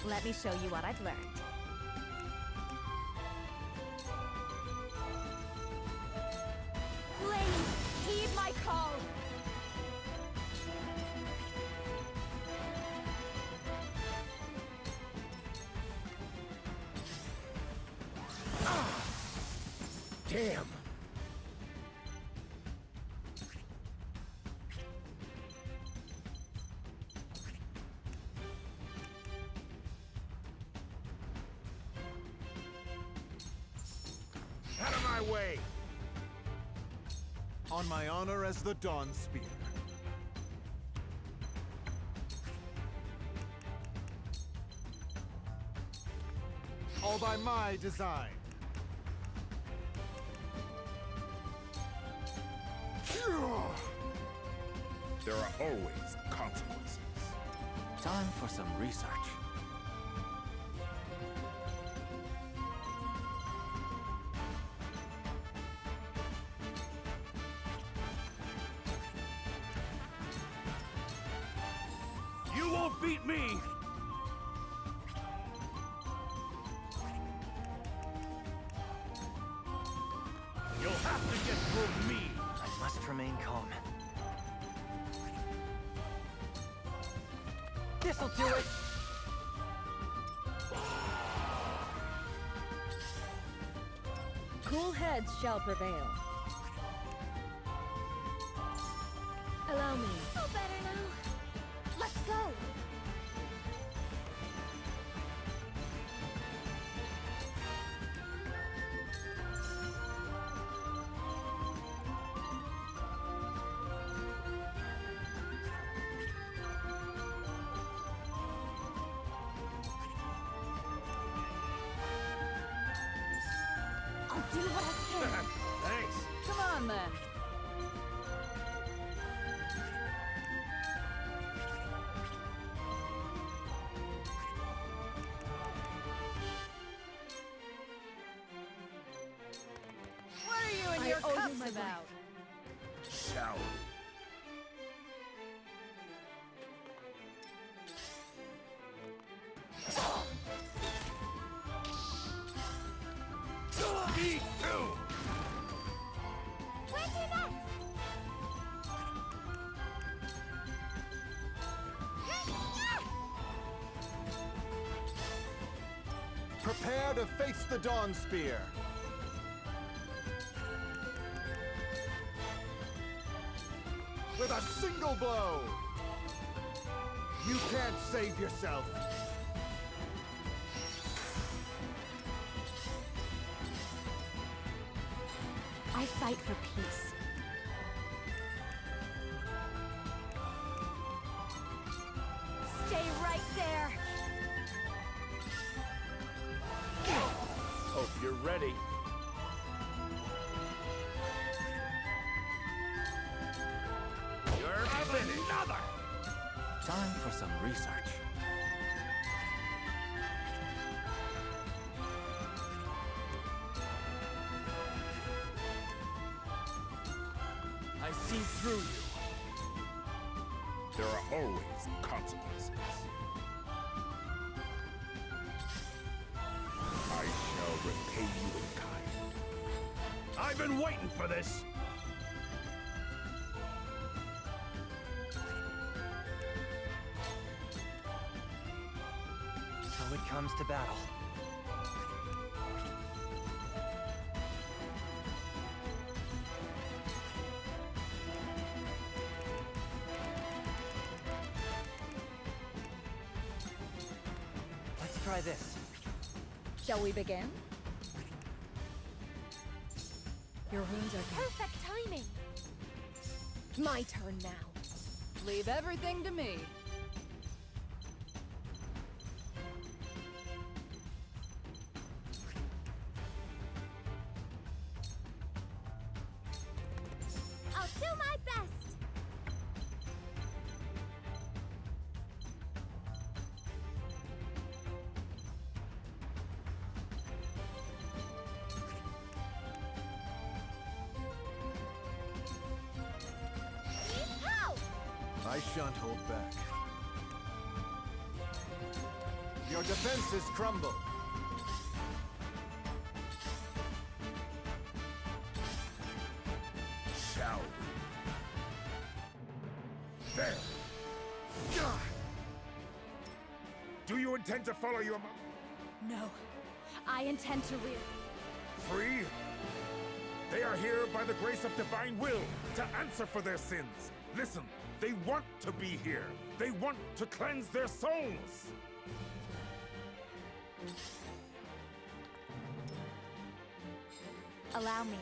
Let me show you what I've learned. Damn! Out of my way! On my honor as the Dawn Spear. All by my design. There are always consequences. Time for some research. You won't beat me! You'll have to get through me! I must remain calm. This'll do it! Cool heads shall prevail. Allow me. Oh, better now. Let's go. I'll do what I can. Thanks. Come on, then. What are you and I your owe you cups my about? Shall we? Me too! Where's your next? Prepare to face the Dawn Spear. With a single blow! You can't save yourself. I fight for peace. Stay right there. Hope you're ready. You're finished! Another! Time for some research. I see through you. There are always consequences. I shall repay you in kind. I've been waiting for this! So it comes to battle. Let's try this. Shall we begin? Your wounds are Perfect timing. My turn now. Leave everything to me. I'll do my best. Yeehaw! I shan't hold back. Your defenses crumble. Shall we? There! Do you intend to follow your No. I intend to rear. free? They are here by the grace of divine will to answer for their sins. Listen, they want to be here. They want to cleanse their souls. Allow me.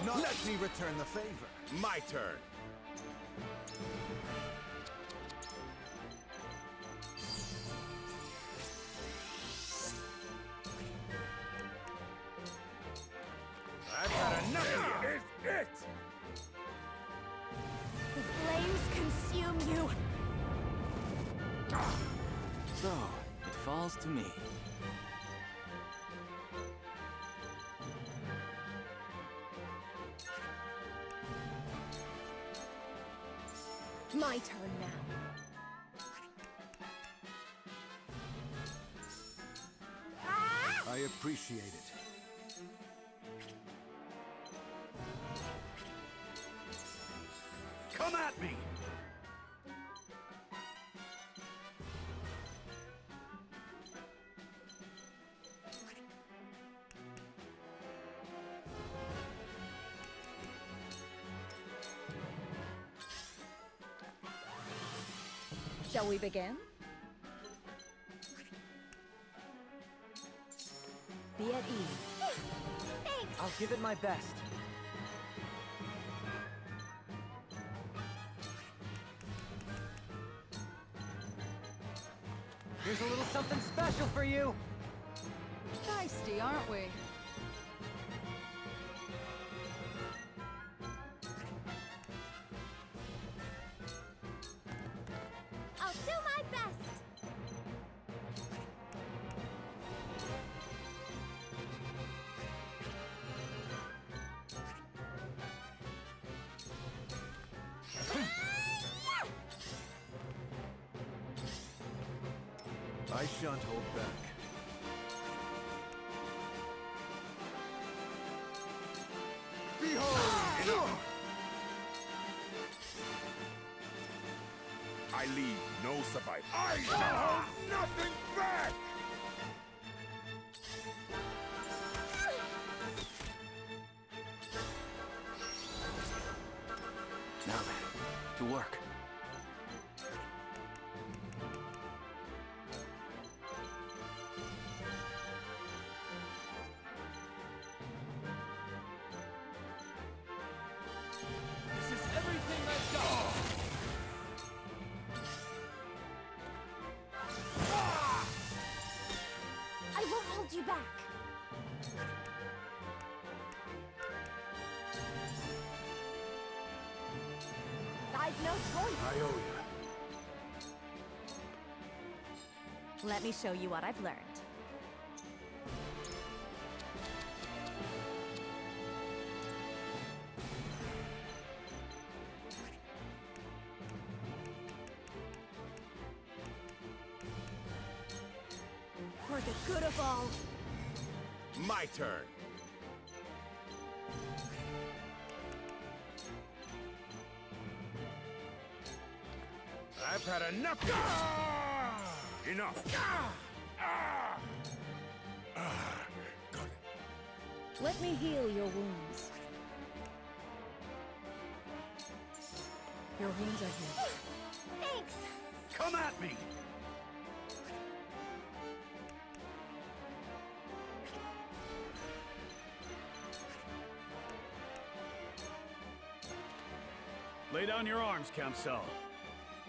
Let me return the favor. My turn. I've had enough of you. It's it! The flames consume you. So, it falls to me. My turn now. I appreciate it. Come at me! Shall we begin? Be at ease. Thanks! I'll give it my best. Here's a little something special for you! Feisty, aren't we? I'll do my best! I shan't hold back. Behold! I leave no survivor. I shall hold nothing back! Now then, to work. This is everything I've got. I won't hold you back. I've no choice. I owe you. Let me show you what I've learned. For the good of all. My turn. I've had enough of you. Enough. Let me heal your wounds. Your wounds are healed. Thanks! Come at me! Lay down your arms, Kamsel.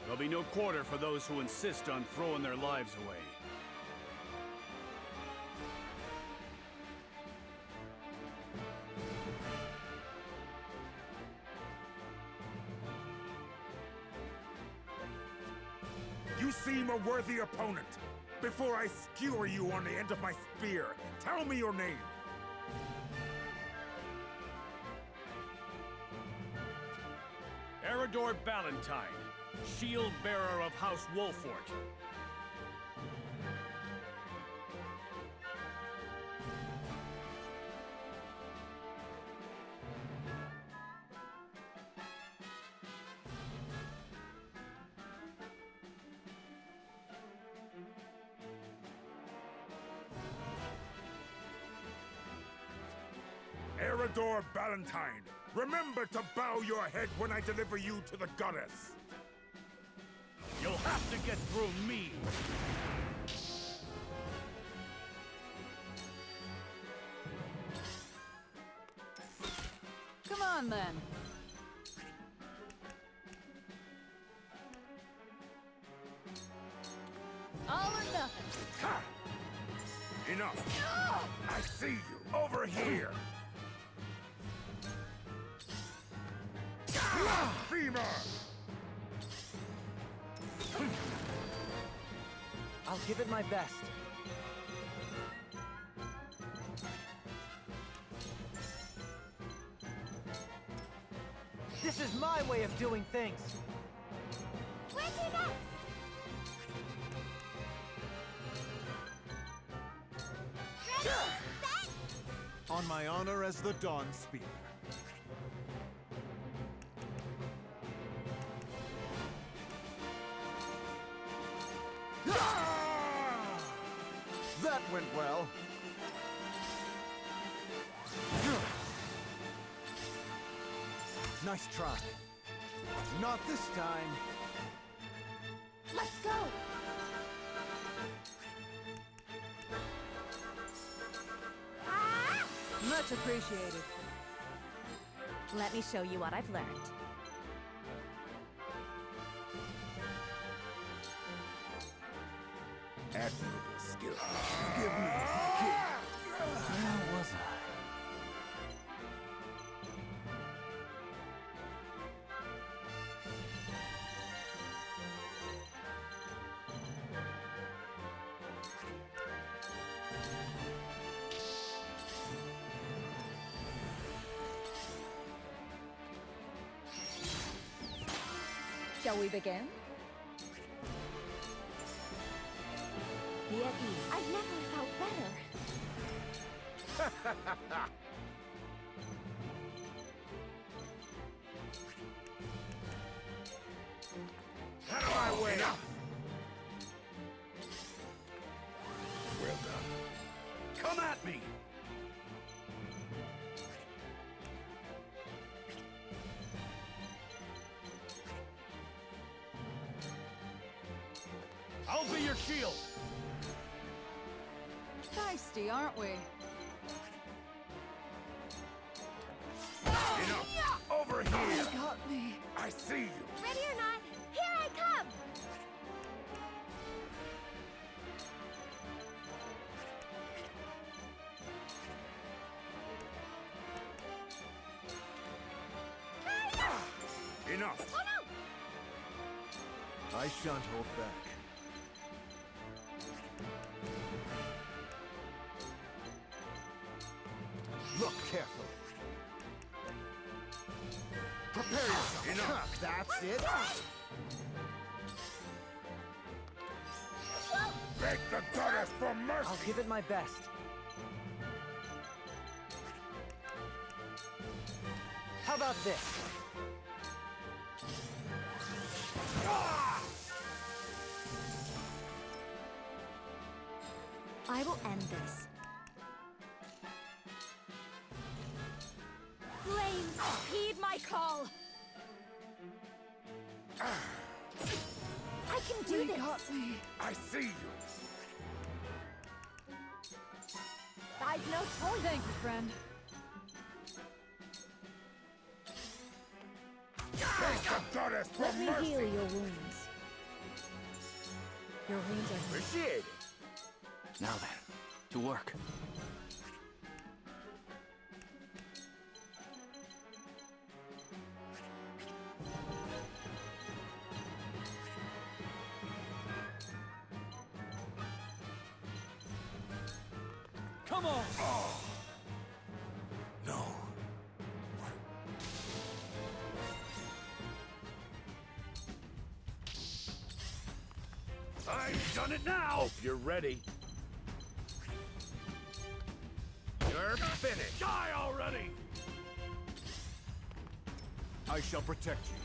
There'll be no quarter for those who insist on throwing their lives away. seem a worthy opponent. Before I skewer you on the end of my spear, tell me your name. Eredor Ballantyne, shield bearer of House Wolfort. Eredor Ballantyne, remember to bow your head when I deliver you to the goddess. You'll have to get through me. Come on, then. All or nothing. Ha! Enough! I see you over here! Blasphemer! I'll give it my best. This is my way of doing things. Where's your next? On my honor as the Dawn Spear. That went well. Nice try. Not this time. Let's go! Much appreciated. Let me show you what I've learned. Admirable skill. Give me a kick. Where was I? Shall we begin? Be at ease. I've never felt better. Out of my way! Well done. Come at me! I'll be your shield! Feisty, aren't we? Enough! Over here! You got me. I see you! Ready or not, here I come! Enough! Oh no! I shan't hold back. Look carefully. Prepare yourself. Enough. That's it. Beg the goddess for mercy! I'll give it my best. How about this? I will end this. Flames, heed my call! I can do this! Got me. I see you! I've no choice! Thank you, friend. Beg the goddess for Let me mercy! heal your wounds. Your wounds are healed. Appreciate it! Now then, to work. Come on! No. I've done it now! Hope you're ready. You're finished! Die already! I shall protect you.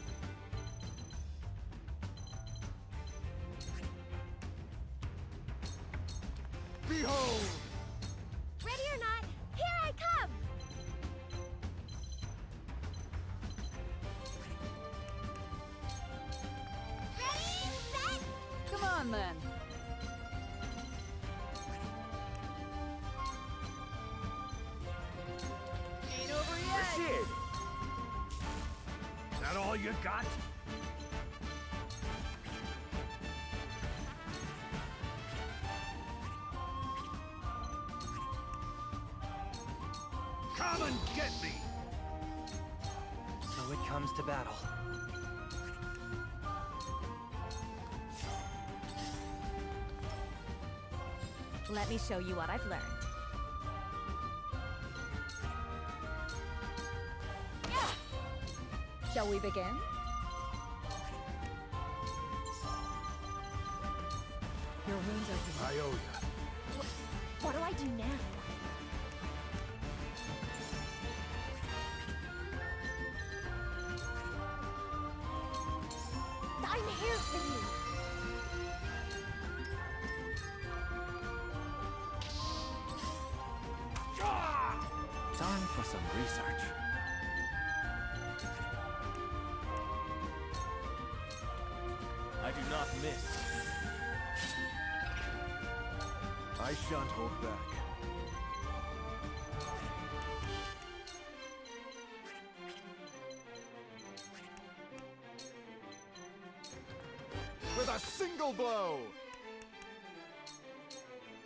Behold! Ready or not, here I come! Ready, set! Come on, then. Ain't over yet! Rashid! That all you got? Come and get me! So it comes to battle. Let me show you what I've learned. Shall we begin? Your wounds are I owe you. What do I do now? I'm here for you! Time for some research. I do not miss. I shan't hold back. With a single blow!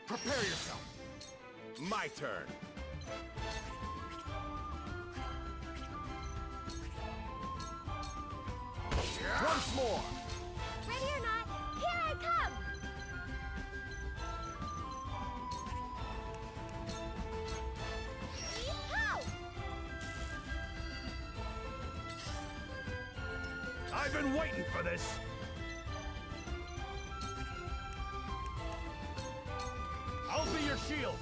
Prepare yourself! My turn. Once more! Ready or not, here I come! Yeehaw! I've been waiting for this! I'll be your shield!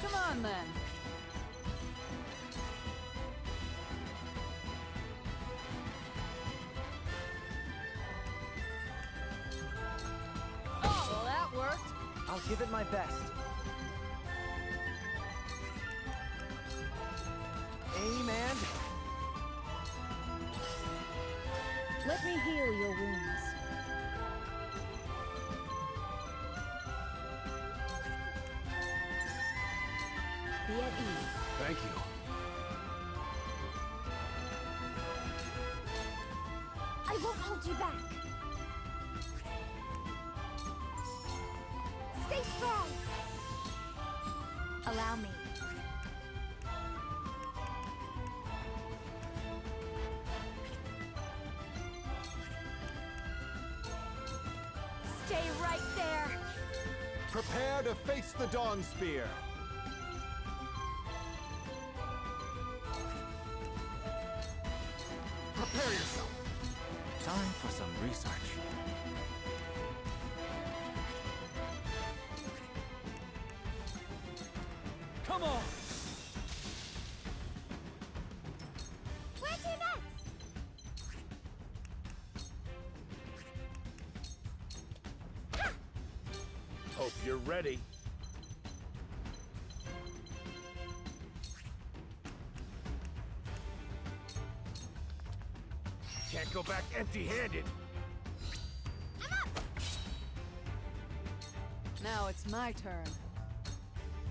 Come on, then. Oh, well, that worked. I'll give it my best. Aim and... Let me heal your wounds. Be at ease. Thank you. I won't hold you back. Stay strong. Allow me. Stay right there. Prepare to face the Dawn Spear. Prepare yourself. Time for some research. Come on! Where's your next? Hope you're ready. Can't go back empty-handed! Now it's my turn.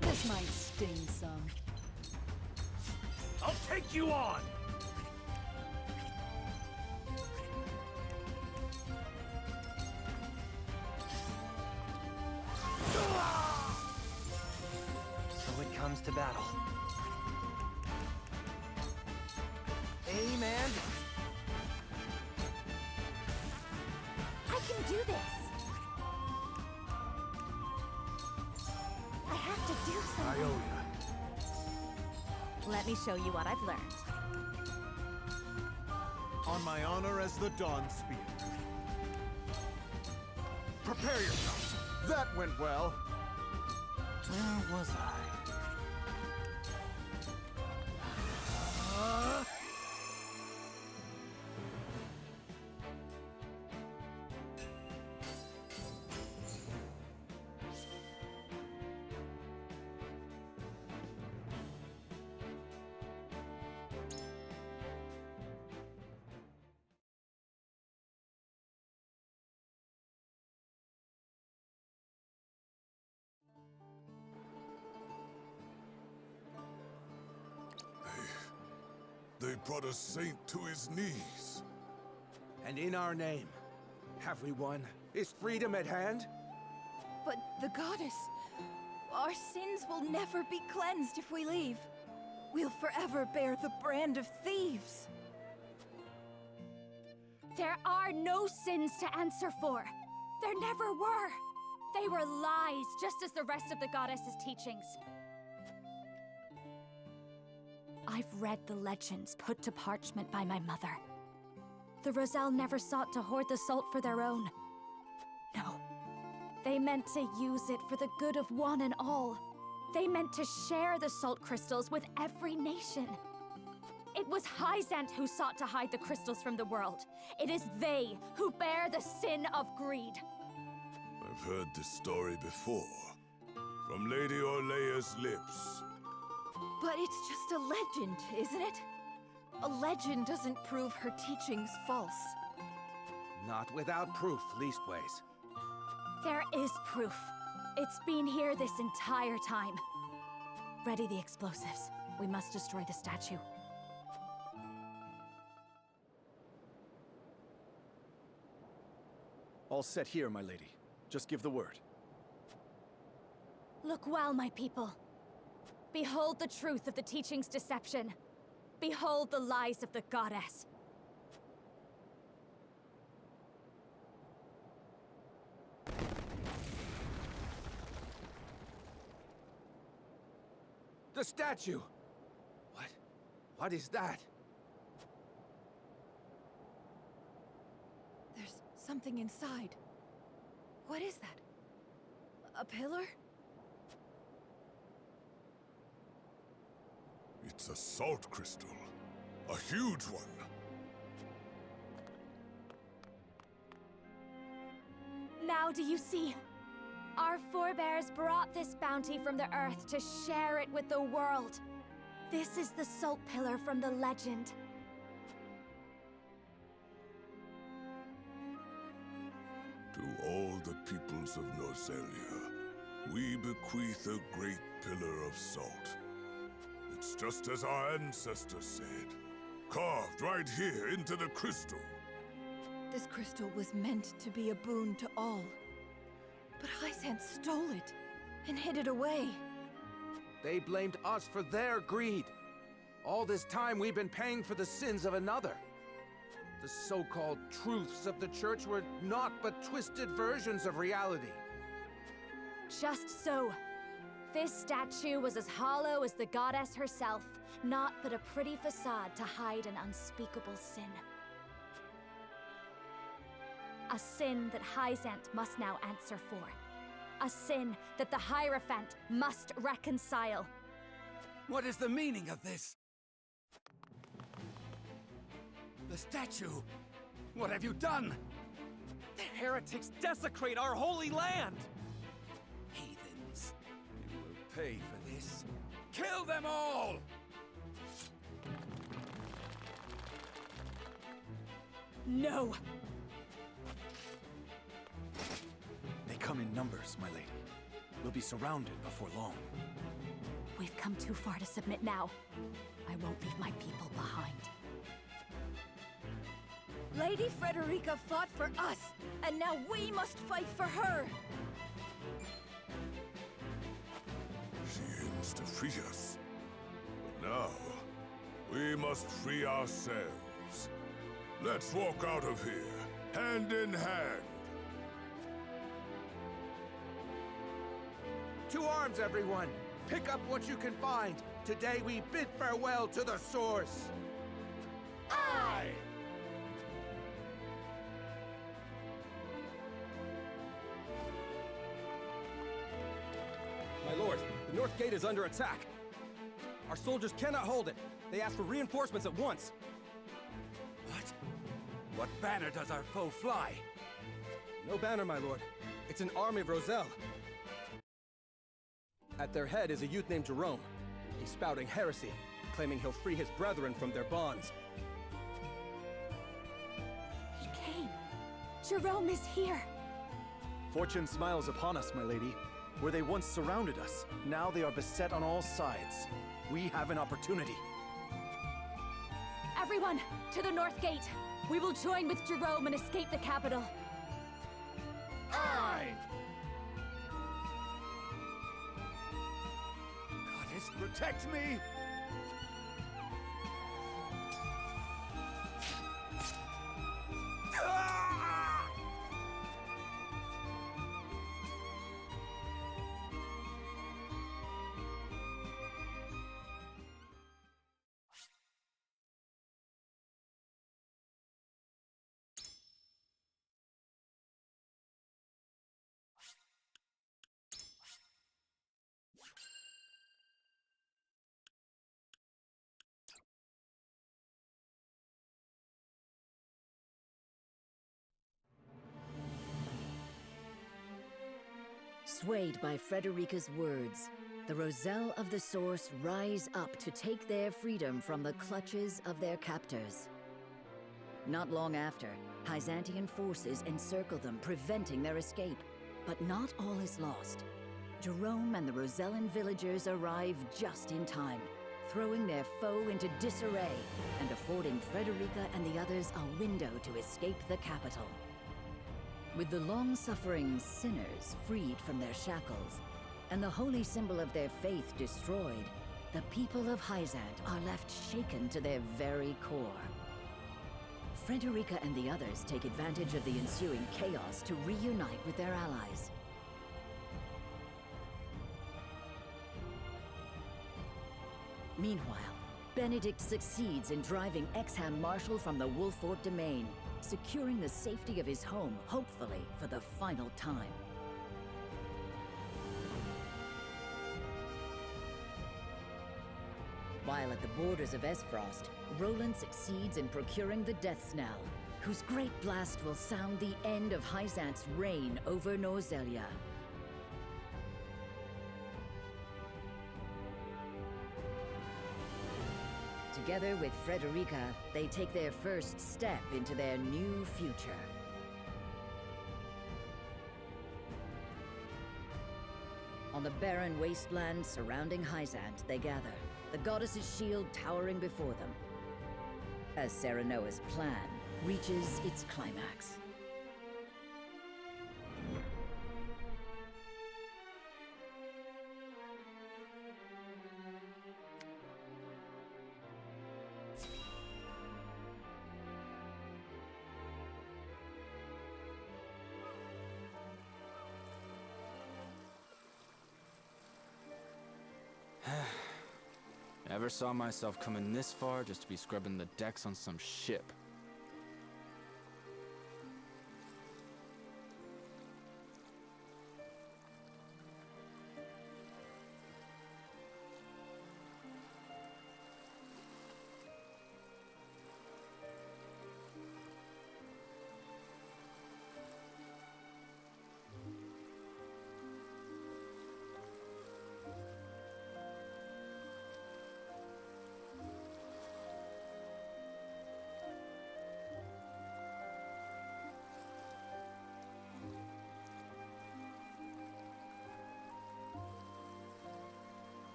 This might sting some. I'll take you on! So it comes to battle. Aim and... I can do this. I have to do something. Let me show you what I've learned. On my honor as the Dawn Spear. Prepare yourself. That went well. Where was I? They brought a saint to his knees. And in our name, have we won? Is freedom at hand? But the goddess... Our sins will never be cleansed if we leave. We'll forever bear the brand of thieves. There are no sins to answer for. There never were. They were lies, just as the rest of the goddess's teachings. I've read the legends put to parchment by my mother. The Roselle never sought to hoard the salt for their own. No. They meant to use it for the good of one and all. They meant to share the salt crystals with every nation. It was Hyzant who sought to hide the crystals from the world. It is they who bear the sin of greed. I've heard this story before. From Lady Orlea's lips. But it's just a legend, isn't it? A legend doesn't prove her teachings false. Not without proof, leastways. There is proof. It's been here this entire time. Ready the explosives. We must destroy the statue. All set here, my lady. Just give the word. Look well, my people. Behold the truth of the teaching's deception. Behold the lies of the goddess. The statue! What is that? There's something inside. What is that? A pillar? It's a salt crystal. A huge one. Now do you see? Our forebears brought this bounty from the earth to share it with the world. This is the salt pillar from the legend. To all the peoples of Norzelia, we bequeath a great pillar of salt. It's just as our ancestors said, carved right here into the crystal. This crystal was meant to be a boon to all. But Hyzant stole it and hid it away. They blamed us for their greed. All this time we've been paying for the sins of another. The so-called truths of the Church were naught but twisted versions of reality. Just so. This statue was as hollow as the goddess herself, naught but a pretty facade to hide an unspeakable sin. A sin that Hyzant must now answer for. A sin that the Hierophant must reconcile. What is the meaning of this? The statue! What have you done? The heretics desecrate our holy land! Heathens. You will pay for this. Kill them all! No! They come in numbers, my lady. We'll be surrounded before long. We've come too far to submit now. I won't leave my people behind. Lady Frederica fought for us, and now we must fight for her! She aims to free us. But now, we must free ourselves. Let's walk out of here, hand in hand. To arms, everyone! Pick up what you can find! Today we bid farewell to the source. Aye! My lord, the North Gate is under attack. Our soldiers cannot hold it. They ask for reinforcements at once. What? What banner does our foe fly? No banner, my lord. It's an army of Roselle. At their head is a youth named Jerome. He's spouting heresy, claiming he'll free his brethren from their bonds. He came. Jerome is here. Fortune smiles upon us, my lady. Where they once surrounded us, now they are beset on all sides. We have an opportunity. Everyone, to the North Gate. We will join with Jerome and escape the capital. Aye! Goddess, protect me! Swayed by Frederica's words, the Roselle of the Source rise up to take their freedom from the clutches of their captors. Not long after, Byzantine forces encircle them, preventing their escape. But not all is lost. Jerome and the Rosellan villagers arrive just in time, throwing their foe into disarray and affording Frederica and the others a window to escape the capital. With the long-suffering sinners freed from their shackles, and the holy symbol of their faith destroyed, the people of Hyzant are left shaken to their very core. Frederica and the others take advantage of the ensuing chaos to reunite with their allies. Meanwhile, Benedict succeeds in driving Exham Marshal from the Wolffort domain, securing the safety of his home, hopefully for the final time. While at the borders of Esfrost, Roland succeeds in procuring the Death Snell, whose great blast will sound the end of Hyzant's reign over Norzelia. Together with Frederica, they take their first step into their new future. On the barren wasteland surrounding Hyzant, they gather, the goddess's shield towering before them, as Serenoa's plan reaches its climax. Never saw myself coming this far just to be scrubbing the decks on some ship.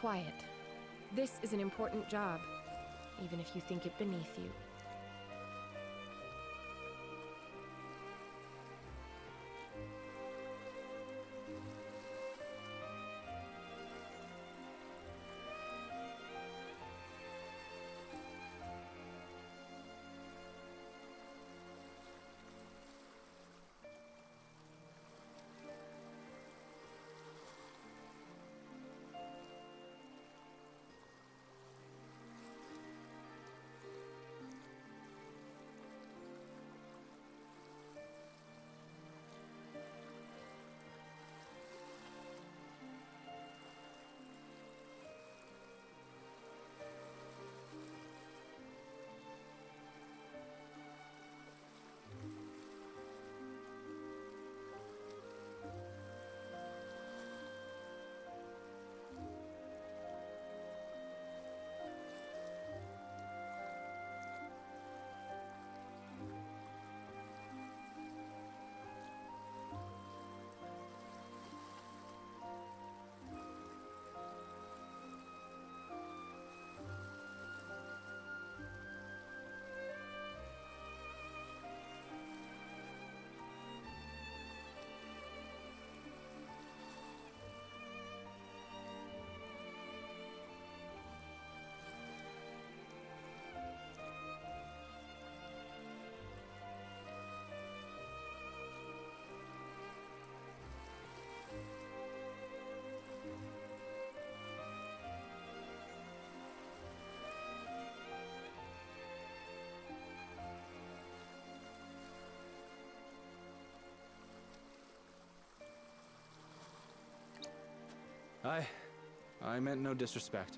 Quiet. This is an important job, even if you think it beneath you. I meant no disrespect.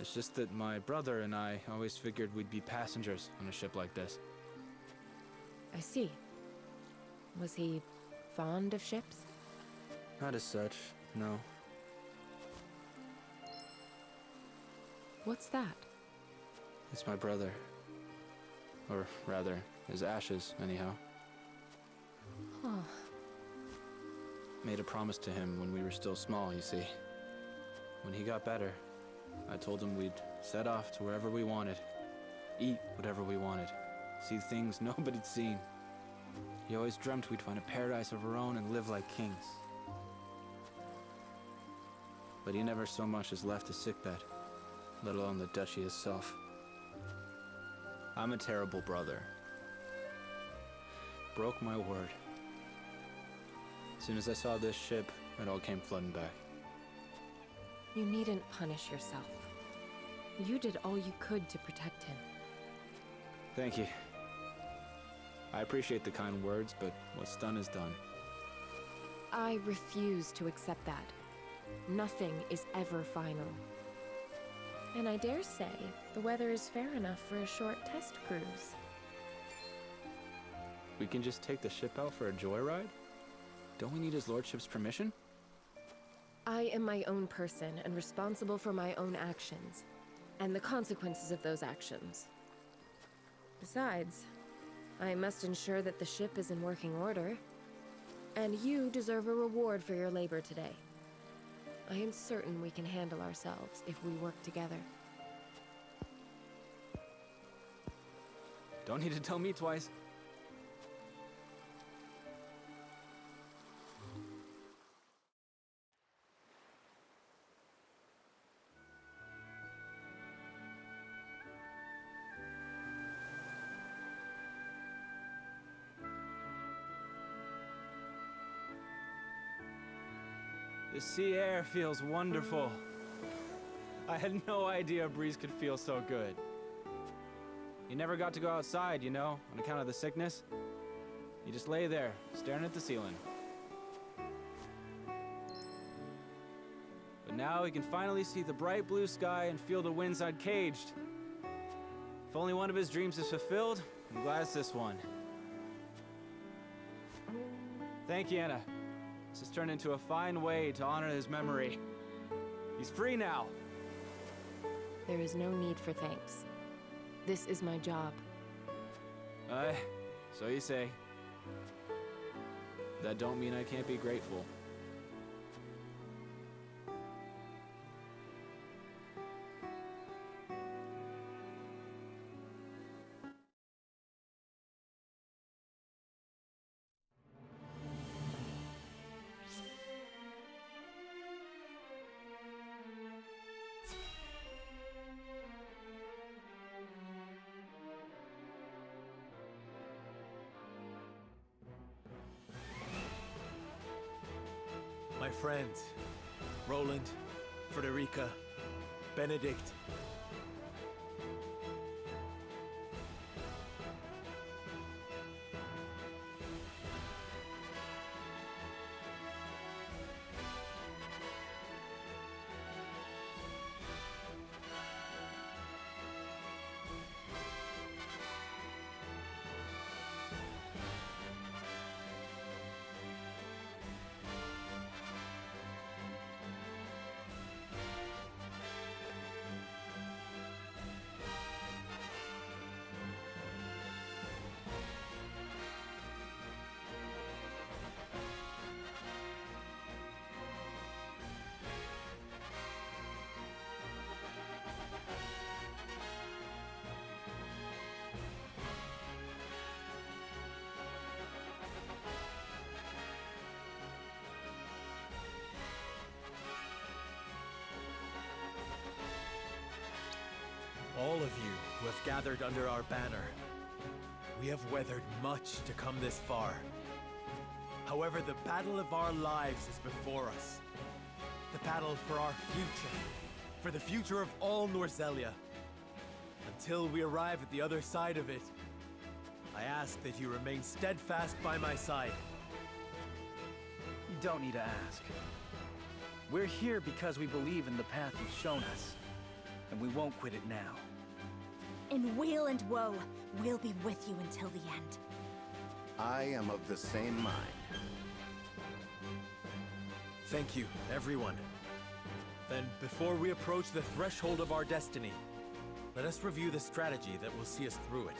It's just that my brother and I always figured we'd be passengers on a ship like this. I see. Was he fond of ships? Not as such, no. What's that? It's my brother. Or rather, his ashes, anyhow. Oh. Made a promise to him when we were still small, you see. When he got better, I told him we'd set off to wherever we wanted, eat whatever we wanted, see things nobody'd seen. He always dreamt we'd find a paradise of our own and live like kings. But he never so much as left his sickbed, let alone the duchy itself. I'm a terrible brother. Broke my word. As soon as I saw this ship, it all came flooding back. You needn't punish yourself. You did all you could to protect him. Thank you. I appreciate the kind words, but what's done is done. I refuse to accept that. Nothing is ever final. And I dare say, the weather is fair enough for a short test cruise. We can just take the ship out for a joyride? Don't we need his lordship's permission? I am my own person and responsible for my own actions, and the consequences of those actions. Besides, I must ensure that the ship is in working order, and you deserve a reward for your labor today. I am certain we can handle ourselves if we work together. Don't need to tell me twice. The sea air feels wonderful. I had no idea a breeze could feel so good. You never got to go outside, you know, on account of the sickness. You just lay there, staring at the ceiling. But now we can finally see the bright blue sky and feel the winds uncaged. If only one of his dreams is fulfilled, I'm glad it's this one. Thank you, Anna. This has turned into a fine way to honor his memory. He's free now. There is no need for thanks. This is my job. So you say. That don't mean I can't be grateful. My friends, Roland, Frederica, Benedict. All of you who have gathered under our banner, we have weathered much to come this far. However, the battle of our lives is before us. The battle for our future, for the future of all Norzelia. Until we arrive at the other side of it, I ask that you remain steadfast by my side. You don't need to ask. We're here because we believe in the path you've shown us, and we won't quit it now. In weal and woe, we'll be with you until the end. I am of the same mind. Thank you, everyone. Then, before we approach the threshold of our destiny, let us review the strategy that will see us through it.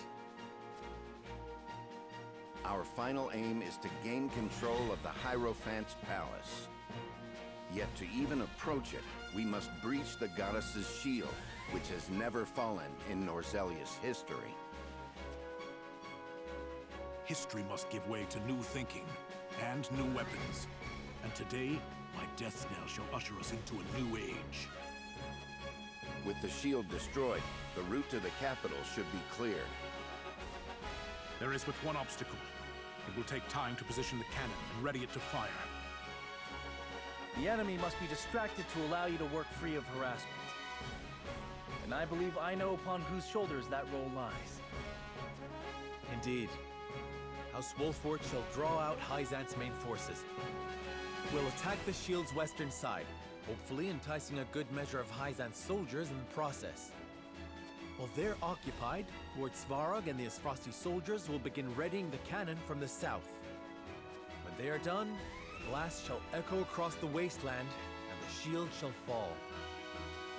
Our final aim is to gain control of the Hierophant's palace. Yet to even approach it, we must breach the goddess's shield, which has never fallen in Norzelia's history. History must give way to new thinking and new weapons. And today, my death knell shall usher us into a new age. With the shield destroyed, the route to the capital should be cleared. There is but one obstacle. It will take time to position the cannon and ready it to fire. The enemy must be distracted to allow you to work free of harassment. And I believe I know upon whose shoulders that role lies. Indeed. House Wolfort shall draw out Hyzant's main forces. We'll attack the shield's western side, hopefully enticing a good measure of Hyzant's soldiers in the process. While they're occupied, Lord Svarog and the Isfrosti soldiers will begin readying the cannon from the south. When they are done, the blast shall echo across the wasteland, and the shield shall fall.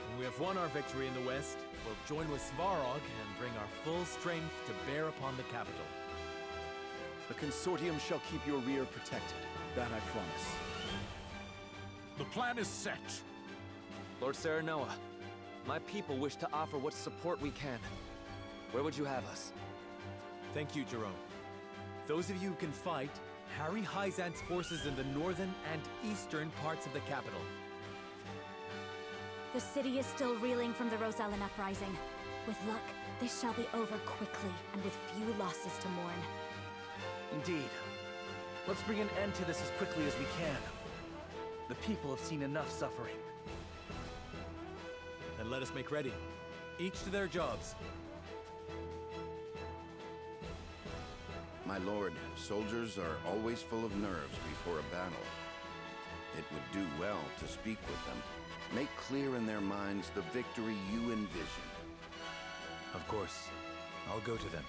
When we have won our victory in the west, we'll join with Svarog and bring our full strength to bear upon the capital. The Consortium shall keep your rear protected. That I promise. The plan is set. Lord Serenoa, my people wish to offer what support we can. Where would you have us? Thank you, Jerome. Those of you who can fight, harry Hyzant's forces in the northern and eastern parts of the capital. The city is still reeling from the Rosellan uprising. With luck, this shall be over quickly and with few losses to mourn. Indeed. Let's bring an end to this as quickly as we can. The people have seen enough suffering. Then let us make ready. Each to their jobs. My lord, soldiers are always full of nerves before a battle. It would do well to speak with them. Make clear in their minds the victory you envision. Of course. I'll go to them.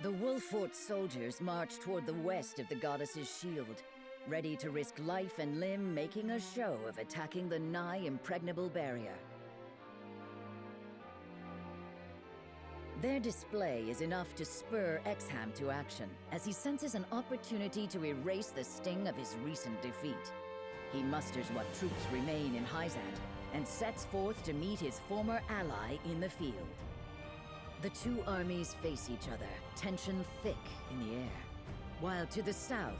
The Wolfort soldiers march toward the west of the goddess's shield, ready to risk life and limb making a show of attacking the nigh impregnable barrier. Their display is enough to spur Exham to action, as he senses an opportunity to erase the sting of his recent defeat. He musters what troops remain in Hyzant, and sets forth to meet his former ally in the field. The two armies face each other, tension thick in the air. While to the south,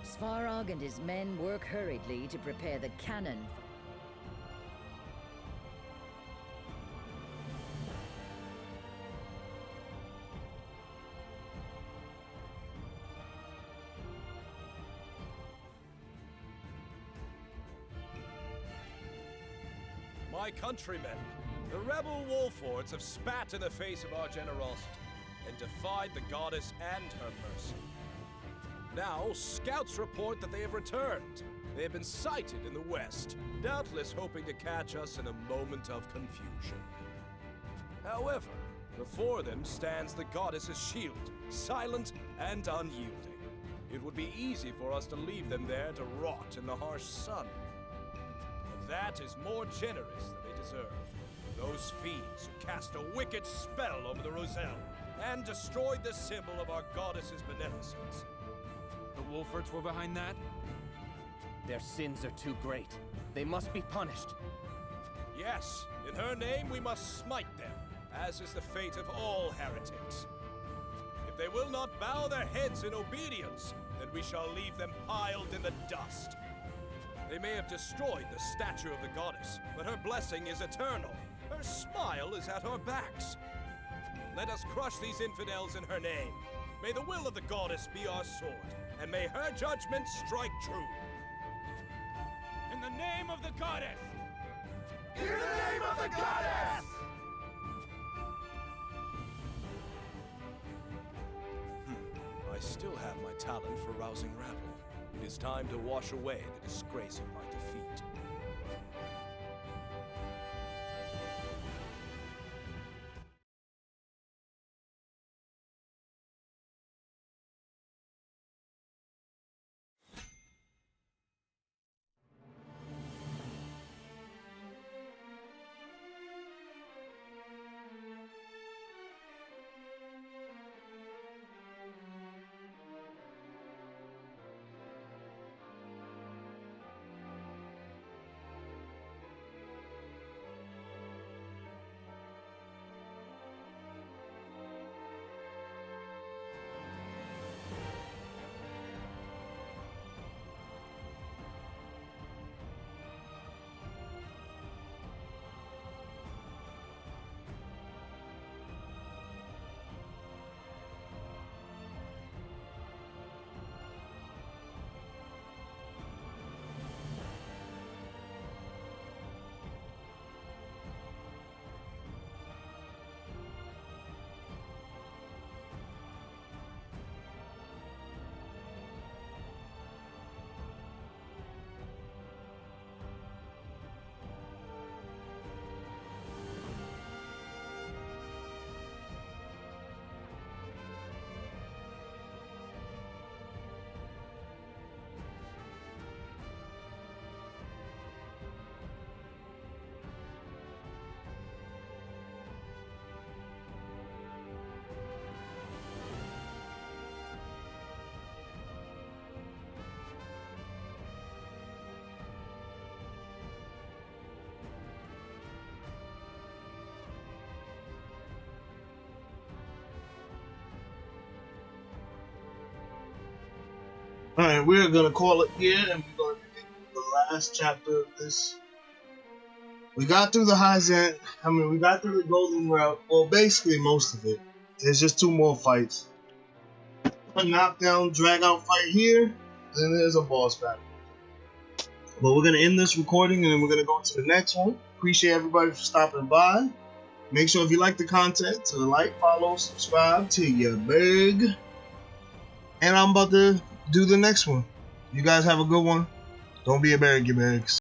Svarog and his men work hurriedly to prepare the cannon. My countrymen, the rebel Wolforts have spat in the face of our generosity and defied the goddess and her mercy. Now, scouts report that they have returned. They have been sighted in the west, doubtless hoping to catch us in a moment of confusion. However, before them stands the goddess's shield, silent and unyielding. It would be easy for us to leave them there to rot in the harsh sun. But that is more generous than they deserve. Those fiends who cast a wicked spell over the Roselle and destroyed the symbol of our goddess's beneficence. The Wolforts were behind that? Their sins are too great. They must be punished. Yes, in her name we must smite them, as is the fate of all heretics. If they will not bow their heads in obedience, then we shall leave them piled in the dust. They may have destroyed the statue of the goddess, but her blessing is eternal. Her smile is at our backs. Let us crush these infidels in her name. May the will of the goddess be our sword, and may her judgment strike true. In the name of the goddess! In the name of the goddess! I still have my talent for rousing rabble. It is time to wash away the disgrace of my defeat. Alright, we're gonna call it here, and we're gonna begin the last chapter of this. We got through the Hyzant, we got through the Golden Route, well, basically most of it. There's just 2 more fights. A knockdown, drag-out fight here, and there's a boss battle. But we're gonna end this recording, and then we're gonna go to the next one. Appreciate everybody for stopping by. Make sure if you like the content to like, follow, subscribe to your big. And I'm about to do the next one. You guys have a good one. Don't be a berry, get bags.